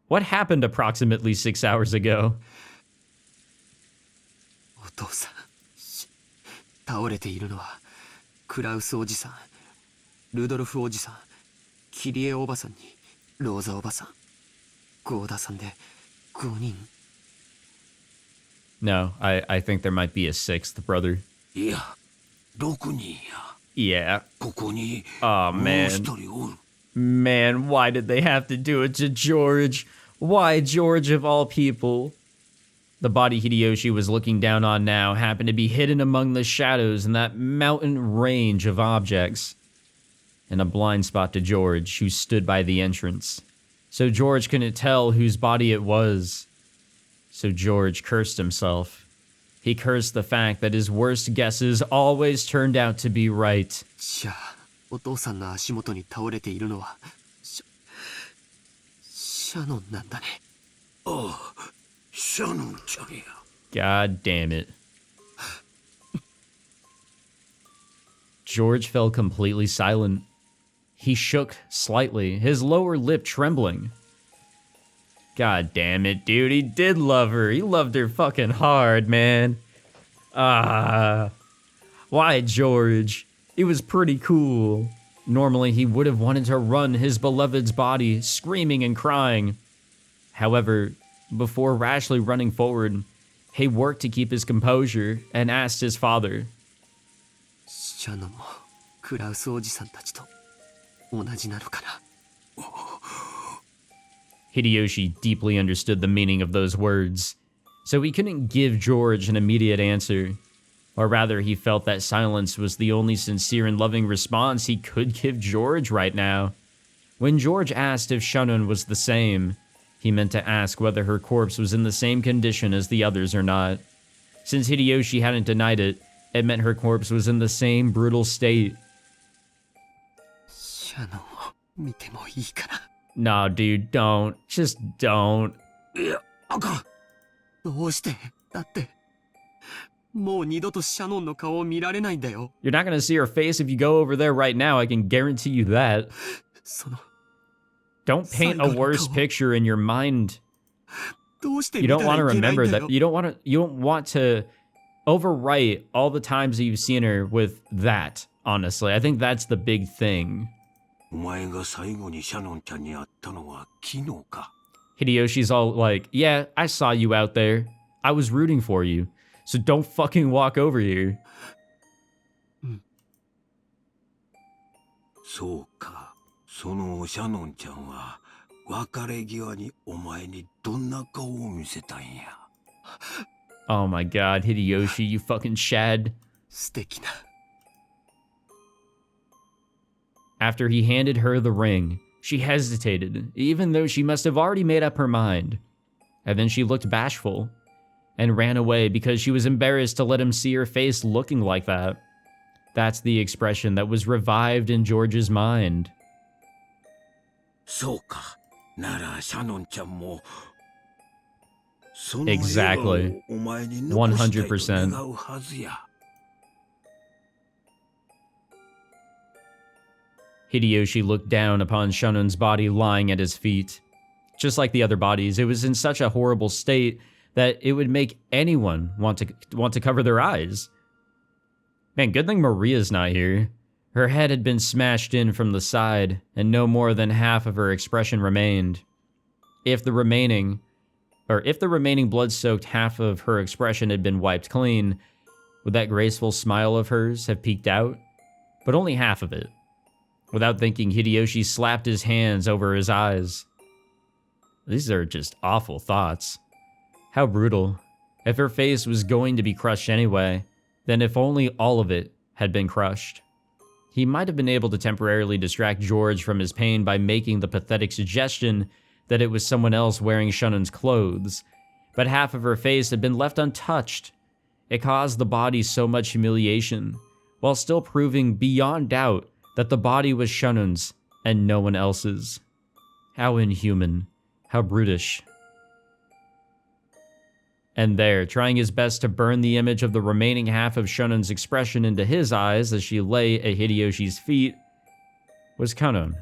What happened approximately 6 hours ago? お父さん、倒れているのはクラウスおじさん、ルドルフおじさん、キリエおばさんにローザおばさん、ゴーダさんで5人。 No, I think there might be a sixth brother. いや、6人や。 Yeah. ここに Oh, もう man. 一人おる。 Man, why did they have to do it to George? Why George of all people? The body Hideyoshi was looking down on now happened to be hidden among the shadows in that mountain range of objects. In a blind spot to George, who stood by the entrance. So George couldn't tell whose body it was. So George cursed himself. He cursed the fact that his worst guesses always turned out to be right. じゃあ、お父さんの足元に倒れているのはシャノンなんだね。ああ、シャノンちゃんや。 God damn it. George fell completely silent. He shook slightly, his lower lip trembling. God damn it, dude. He did love her. He loved her fucking hard, man. Why, George? It was pretty cool. Normally, he would have wanted to run his beloved's body, screaming and crying. However, before rashly running forward, he worked to keep his composure and asked his father. シャノンもクラウスおじさんたちと同じなのかな。 Hideyoshi deeply understood the meaning of those words, so he couldn't give George an immediate answer. Or rather, he felt that silence was the only sincere and loving response he could give George right now. When George asked if Shannon was the same, he meant to ask whether her corpse was in the same condition as the others or not. Since Hideyoshi hadn't denied it, it meant her corpse was in the same brutal state. シャノンを見てもいいかな。 Nah, dude, don't. Just don't. いや、あかん。どうして？だってもう二度とシャノンの顔を見られないんだよ。 You're not gonna see her face if you go over there right now, I can guarantee you that. その Don't paint a worse picture in your mind. どうして You 見た don't want ら to いけないん remember だよ。 that. You don't want to overwrite all the times that you've seen her with that, honestly. I think that's the big thing. お前が最後にシャノンちゃんに会ったのは昨日か。 Hideyoshi's all like, yeah, I saw you out there. I was rooting for you. So don't fucking walk over here. そうか。そのシャノンちゃんは別れ際にお前にどんな顔を見せたんや。 Oh my god, Hideyoshi, you fucking shad. 素敵な。 After he handed her the ring, she hesitated, even though she must have already made up her mind. And then she looked bashful and ran away because she was embarrassed to let him see her face looking like that. That's the expression that was revived in George's mind. そうか。ならシャノンちゃんもその笑顔を Exactly. お前に残したいと願うはずや。Hideyoshi looked down upon Shunun's body lying at his feet. Just like the other bodies, it was in such a horrible state that it would make anyone want to cover their eyes. Man, good thing Maria's not here. Her head had been smashed in from the side, and no more than half of her expression remained. If the remaining blood-soaked half of her expression had been wiped clean, would that graceful smile of hers have peeked out? But only half of it. Without thinking, Hideyoshi slapped his hands over his eyes. These are just awful thoughts. How brutal. If her face was going to be crushed anyway, then if only all of it had been crushed. He might have been able to temporarily distract George from his pain by making the pathetic suggestion that it was someone else wearing Shunun's clothes, but half of her face had been left untouched. It caused the body so much humiliation, while still proving beyond doubt that the body was Shunun's and no one else's. How inhuman. How brutish. And there, trying his best to burn the image of the remaining half of Shunun's expression into his eyes as she lay at Hideyoshi's feet, was Kannon.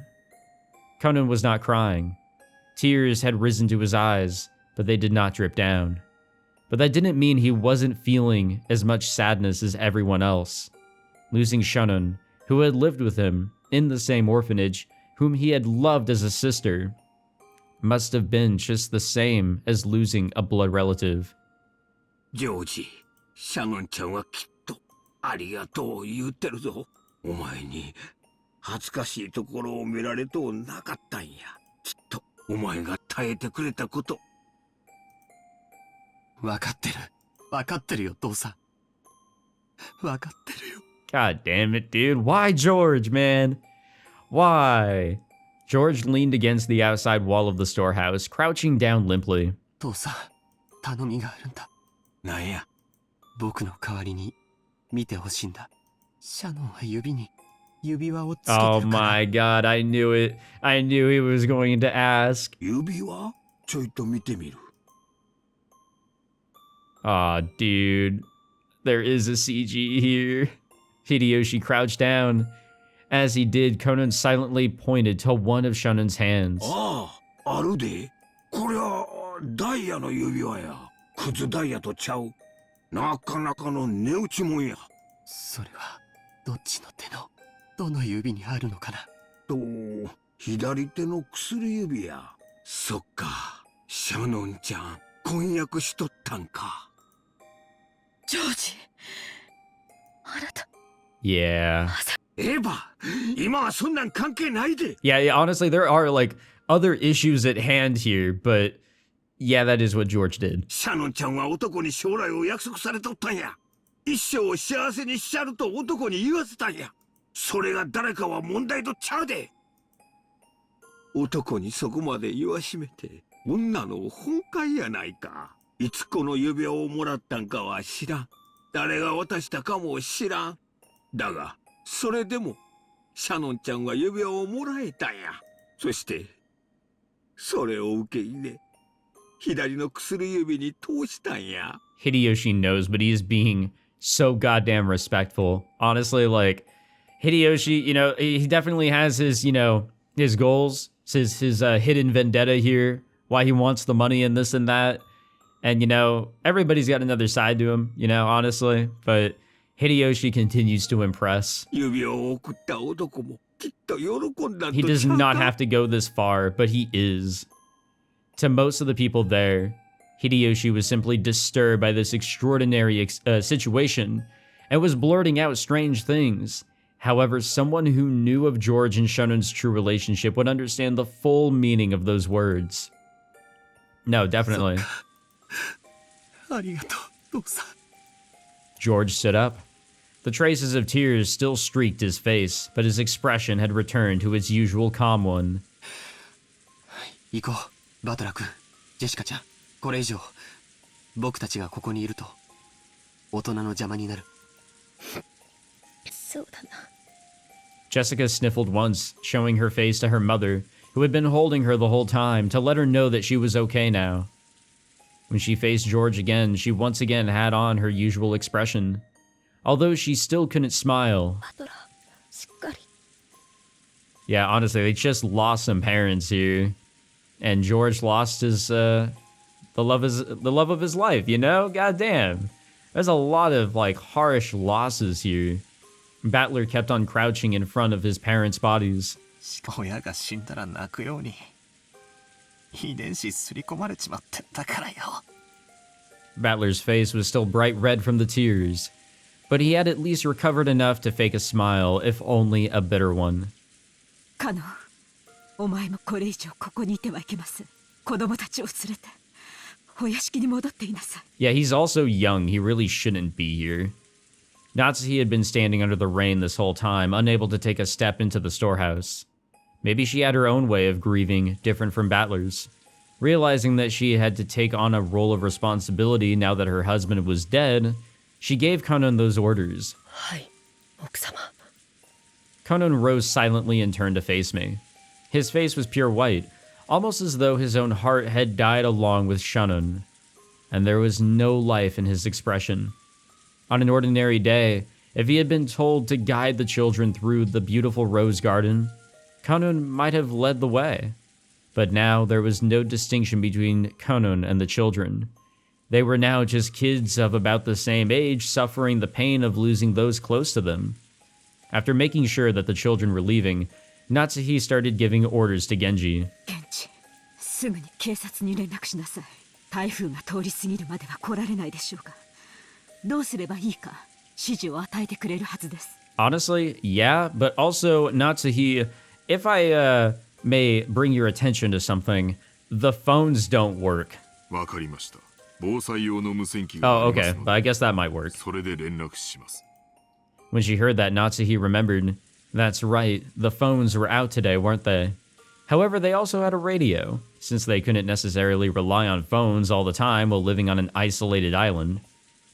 Kannon was not crying. Tears had risen to his eyes, but they did not drip down. But that didn't mean he wasn't feeling as much sadness as everyone else. Losing Shunun, who had lived with him in the same orphanage, whom he had loved as a sister, must have been just the same as losing a blood relative. ジョージ、シャノンちゃんはきっとありがとう言ってるぞ。お前に恥ずかしいところを見られとうなかったんや。きっとお前が耐えてくれたこと。わかってる。わかってるよ、父さん。わかってるよ。God damn it, dude. Why George, man? Why? George leaned against the outside wall of the storehouse, crouching down limply. 父さん、頼みがあるんだ。なんや。僕の代わりに見てほしいんだ。シャノンは指輪をつけてるから。Oh my god, I knew it. I knew he was going to ask. 指輪？ちょいと見てみる。Aw, dude. There is a CG here. Hideyoshi crouched down. As he did, Conan silently pointed to one of Shunun's hands. ああ、あるで。こりゃダイヤの指輪や。靴ダイヤとちゃう。なかなかの値打ちもんや。それはどっちの手のどの指にあるのかな。と左手の薬指や。そっか、シャノンちゃん婚約しとったんか。ジョージ、あなた。Yeah. エヴァ、今はそんなん関係ないで。Yeah, honestly, there are like other issues at hand here, but yeah, that is what George did. シャノンちゃんは男に将来を約束されとったんや。一生を幸せにしちゃると男に言わせたんや。それが誰かは問題とちゃうで。男にそこまで言わしめて、女の本懐やないか。いつこの指輪をもらったんかは知らん。誰が渡したかも知らん。だが、それでも、シャノンちゃんは指輪をもらえたんや。そして、それを受け入れ、左の薬指に通したんや。Hideyoshi knows, but he's being so goddamn respectful. Honestly, like, Hideyoshi, you know, he definitely has his, you know, his goals, his hidden vendetta here, why he wants the money and this and that. And, you know, everybody's got another side to him, you know, honestly. But Hideyoshi continues to impress. He does not have to go this far, but he is. To most of the people there, Hideyoshi was simply disturbed by this extraordinary situation and was blurting out strange things. However, someone who knew of George and Shunun's true relationship would understand the full meaning of those words. No, definitely. George stood up. The traces of tears still streaked his face, but his expression had returned to its usual calm one. 行こう、バトラー君、ジェシカちゃん。これ以上、僕たちがここにいると、大人の邪魔になる。そうだな。 Jessica sniffled once, showing her face to her mother, who who had been holding her the whole time to let her know that she was okay now. When she faced George again, she once again had on her usual expression, although she still couldn't smile. Yeah, honestly, they just lost some parents here, and George lost his the love of his life. You know, goddamn, there's a lot of like harsh losses here. Battler kept on crouching in front of his parents' bodies. 親が死んだら泣くように遺伝子すり込まれちまってたからよ。 Battler's face was still bright red from the tears, but he had at least recovered enough to fake a smile, if only a bitter one. カノン、お前もこれ以上ここにいてはいけません。子供たちを連れてお屋敷に戻っていなさい。 Yeah, he's also young. He really shouldn't be here. Natsuhi had been standing under the rain this whole time, unable to take a step into the storehouse. Maybe she had her own way of grieving, different from Battler's. Realizing that she had to take on a role of responsibility now that her husband was dead, she gave Kanon those orders. はい、奥様。 Kanon rose silently and turned to face me. His face was pure white, almost as though his own heart had died along with Shannon, and there was no life in his expression. On an ordinary day, if he had been told to guide the children through the beautiful rose garden, Kanon might have led the way. But now there was no distinction between Kanon and the children. They were now just kids of about the same age, suffering the pain of losing those close to them. After making sure that the children were leaving, Natsuhi started giving orders to Genji. 現地、すぐに警察に連絡しなさい。台風が通り過ぎるまでは来られないでしょうが、どうすればいいか指示を与えてくれるはずです。 Honestly, yeah, but also, Natsuhi, if I may bring your attention to something, the phones don't work. わかりました。防災用の無線機が Oh, あります okay, の but で I guess that might work. それで連絡します。 When she heard that, Natsuhi remembered. That's right, the phones were out today, weren't they? However, they also had a radio, since they couldn't necessarily rely on phones all the time while living on an isolated island.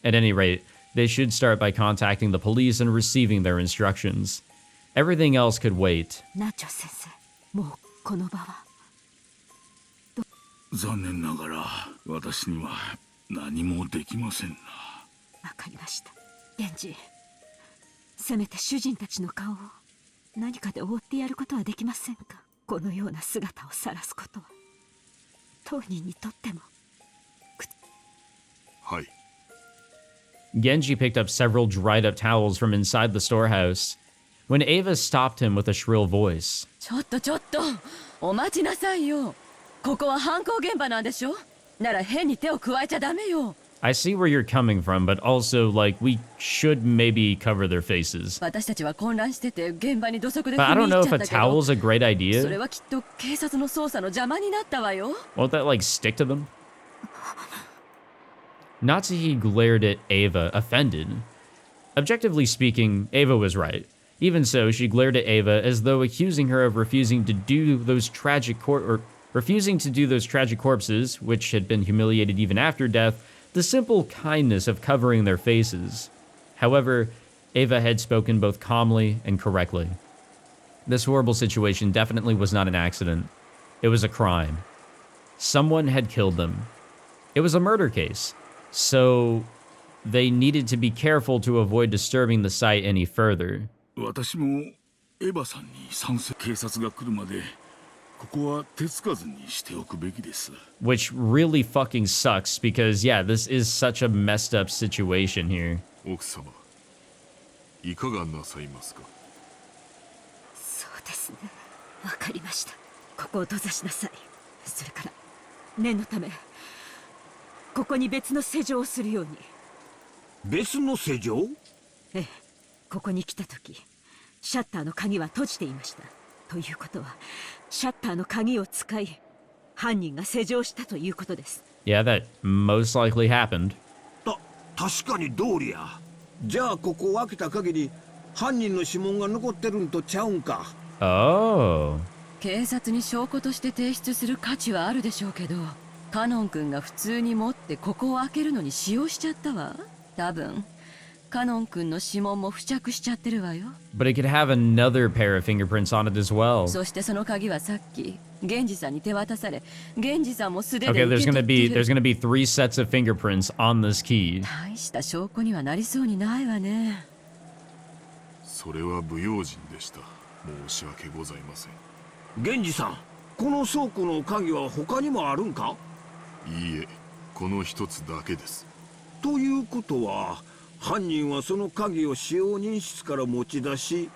At any rate, they should start by contacting the police and receiving their instructions. Everything else could wait. ナチョ先生、もうこの場は。残念ながら私には何もできませんな。わかりました。源氏、せめて主人たちの顔を何かで覆ってやることはできませんか。このような姿を晒すことは当人にとっても。はい。 Genji picked up several dried up towels from inside the storehouse, when Ava stopped him with a shrill voice. ちょっと、お待ちなさいよ。ここは犯行現場なんでしょ。なら変に手を加えちゃダメよ。 I see where you're coming from, but also, like, we should maybe cover their faces. 私たちは混乱してて現場に土足で But I 踏み don't 入 know っちゃ if っ a たけど。 towel's a great それ idea. はきっと警察の捜査の邪魔になったわよ。 Won't that, like, stick to them? Natsuhi glared at Ava, offended. Objectively speaking, Ava was right. Even so, she glared at Ava as though accusing her of refusing to do those tragic corpses, which had been humiliated even after death, the simple kindness of covering their faces. However, Ava had spoken both calmly and correctly. This horrible situation definitely was not an accident. It was a crime. Someone had killed them. It was a murder case. So they needed to be careful to avoid disturbing the site any further. 私もエヴァさんに賛成。警察が来るまでここは手つかずにしておくべきです。 Which really fucking sucks because, yeah, this is such a messed up situation here. 奥様、いかがなさいますか。そうですね。わかりました。ここを閉ざしなさい。それから念のためここに別の施錠をするように。別の施錠？ええ、ここに来た時シャッターの鍵は閉じていました。ということはシャッターの鍵を使い犯人が施錠したということです。 Yeah, that most likely happened. 確かに通りや。じゃあここを開けた限り犯人の指紋が残ってるんとちゃうんか。Oh. 警察に証拠として提出する価値はあるでしょうけど、カノン君が普通に持ってここを開けるのに使用しちゃったわ。多分カノン君の指紋も付着しちゃってるわよ。 But it could have another pair of fingerprints on it as well. そしてその鍵はさっき源氏さんに手渡され、源氏さんも素手で Okay, 受け取っている。 there's gonna be 3 sets of fingerprints on this key. 大した証拠にはなりそうにないわね。それは不用心でした。申し訳ございません。源氏さん、この倉庫の鍵は他にもあるんか？いいえ、この一つだけです。ということは犯人はその鍵を使用人室から持ち出し、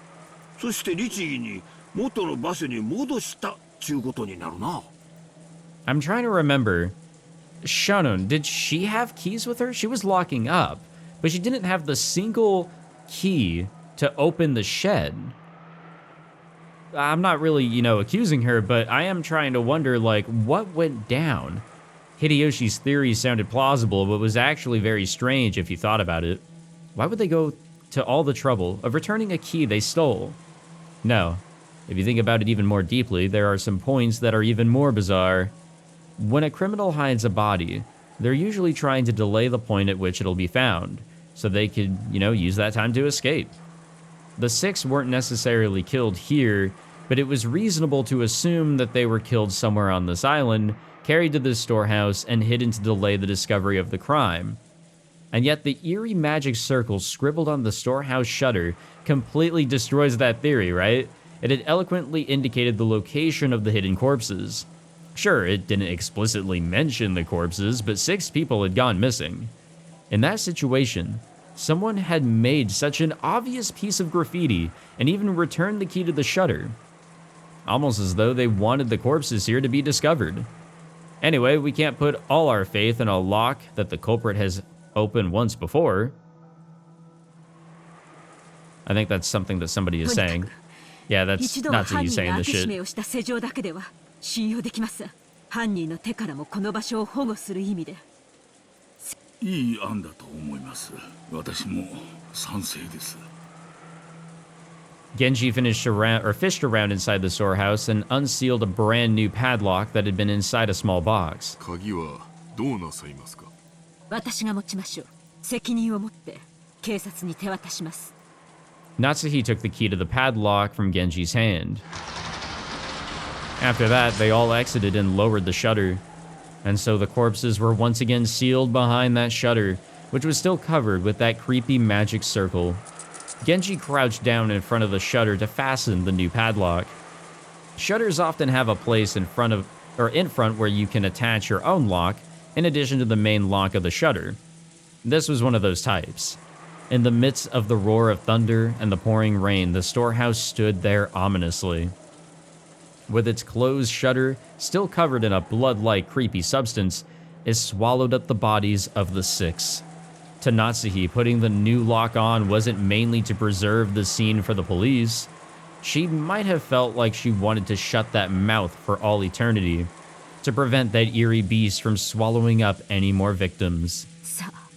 そして律儀に元の場所に戻したちゅうことになるな。 I'm trying to remember. Shannon, did she have keys with her? She was locking up, but she didn't have the single key to open the shed. I'm not really, accusing her, but I am trying to wonder, like, what went down? Hideyoshi's theory sounded plausible, but was actually very strange if you thought about it. Why would they go to all the trouble of returning a key they stole? No. If you think about it even more deeply, there are some points that are even more bizarre. When a criminal hides a body, they're usually trying to delay the point at which it'll be found, so they could, use that time to escape. The 6 weren't necessarily killed here, but it was reasonable to assume that they were killed somewhere on this island, carried to this storehouse, and hidden to delay the discovery of the crime. And yet the eerie magic circle scribbled on the storehouse shutter completely destroys that theory, right? It had eloquently indicated the location of the hidden corpses. Sure, it didn't explicitly mention the corpses, but 6 people had gone missing. In that situation, someone had made such an obvious piece of graffiti and even returned the key to the shutter. Almost as though they wanted the corpses here to be discovered. Anyway, we can't put all our faith in a lock that the culprit has opened once before. I think that's something that somebody is saying. Yeah, that's Natsuki saying this shit. 信用できます。犯人の手からもこの場所を保護する意味で。いい案だと思います。私も賛成です。Genji fished around inside the storehouse and unsealed a brand new padlock that had been inside a small box. 鍵はどうなさいますか？私が持ちましょう。責任を持って警察に手渡します。 Natsuki took the key to the padlock from Genji's hand. After that, they all exited and lowered the shutter. And so the corpses were once again sealed behind that shutter, which was still covered with that creepy magic circle. Genji crouched down in front of the shutter to fasten the new padlock. Shutters often have a place in front where you can attach your own lock, in addition to the main lock of the shutter. This was one of those types. In the midst of the roar of thunder and the pouring rain, the storehouse stood there ominously. With its closed shutter still covered in a blood-like creepy substance, it swallowed up the bodies of the 6. To Natsuki, putting the new lock on wasn't mainly to preserve the scene for the police. She might have felt like she wanted to shut that mouth for all eternity, to prevent that eerie beast from swallowing up any more victims. さあ、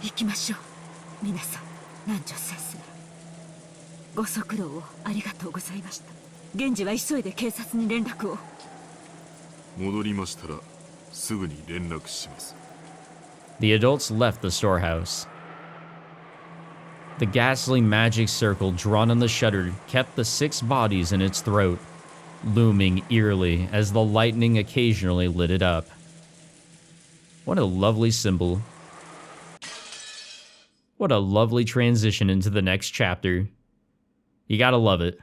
行きましょう。皆さん、南條先生。ご足労をありがとうございました。源氏は急いで警察に連絡を。戻りましたらすぐに連絡します。 The adults left the storehouse. The ghastly magic circle drawn on the shutter kept the 6 bodies in its throat, looming eerily as the lightning occasionally lit it up. What a lovely symbol. What a lovely transition into the next chapter. You gotta love it.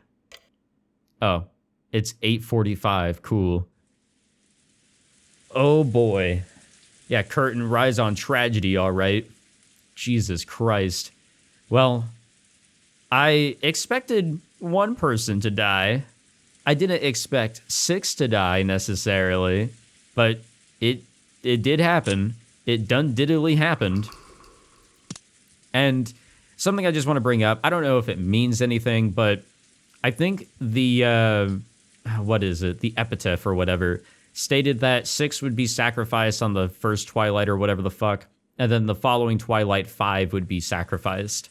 Oh, it's 8:45. Cool. Oh boy. Yeah, curtain rise on tragedy, all right. Jesus Christ. Well, I expected 1 person to die. I didn't expect 6 to die necessarily, but it did happen. It done diddly happened. And something I just want to bring up, I don't know if it means anything, but I think the, what is it? The epitaph or whatever stated that 6 would be sacrificed on the first twilight or whatever the fuck, and then the following twilight 5 would be sacrificed.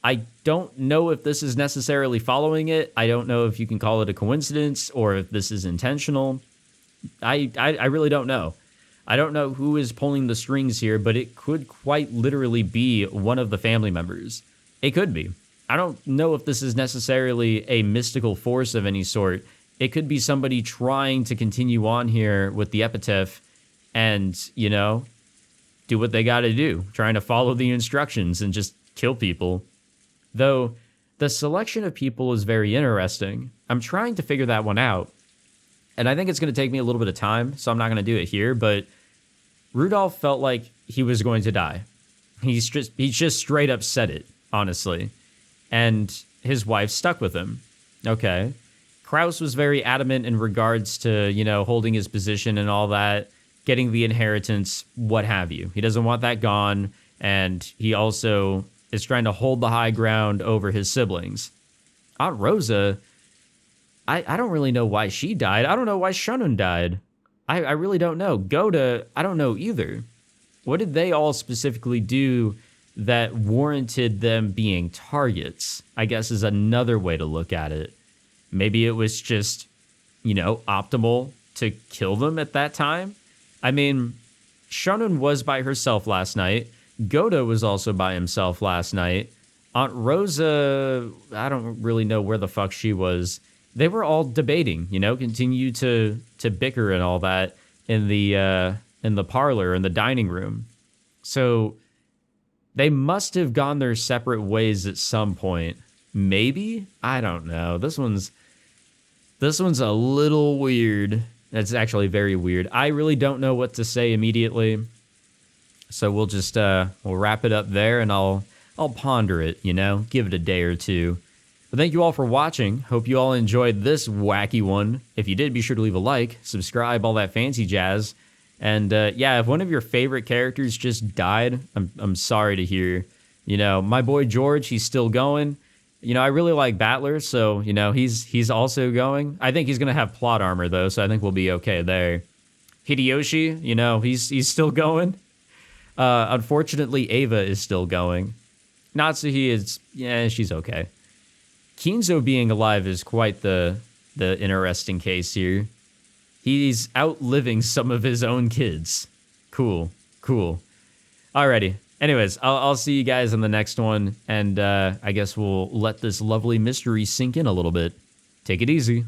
I don't know if this is necessarily following it. I don't know if you can call it a coincidence or if this is intentional. I really don't know. I don't know who is pulling the strings here, but it could quite literally be one of the family members. It could be. I don't know if this is necessarily a mystical force of any sort. It could be somebody trying to continue on here with the epitaph and, you know, do what they got to do, trying to follow the instructions and just kill people. Though the selection of people is very interesting. I'm trying to figure that one out. And I think it's going to take me a little bit of time, so I'm not going to do it here, but Rudolph felt like he was going to die. He just straight up said it, honestly. And his wife stuck with him. Okay. Kraus was very adamant in regards to, you know, holding his position and all that, getting the inheritance, what have you. He doesn't want that gone, and he also is trying to hold the high ground over his siblings. Aunt Rosa, I don't really know why she died. I don't know why Shunun died. I really don't know. Goda, I don't know either. What did they all specifically do that warranted them being targets? I guess is another way to look at it. Maybe it was just, you know, optimal to kill them at that time. I mean, Shunun was by herself last night. Goda was also by himself last night. Aunt Rosa, I don't really know where the fuck she was. They were all debating, you know, continue to bicker and all that in the parlor, in the dining room. So they must have gone their separate ways at some point. Maybe? I don't know. This one's a little weird. That's actually very weird. I really don't know what to say immediately. So we'll just we'll wrap it up there, and I'll ponder it, you know, give it a day or two. But thank you all for watching. Hope you all enjoyed this wacky one. If you did, be sure to leave a like, subscribe, all that fancy jazz. And yeah, if one of your favorite characters just died, I'm sorry to hear. You know, my boy George, he's still going. You know, I really like Battler, so, you know, he's also going. I think he's going to have plot armor, though, so I think we'll be okay there. Hideyoshi, you know, he's still going. Unfortunately, Ava is still going. Natsuhi is, yeah, she's okay. Kinzo being alive is quite the interesting case here. He's outliving some of his own kids. Cool. Alrighty. Anyways, I'll see you guys in the next one, and I guess we'll let this lovely mystery sink in a little bit. Take it easy.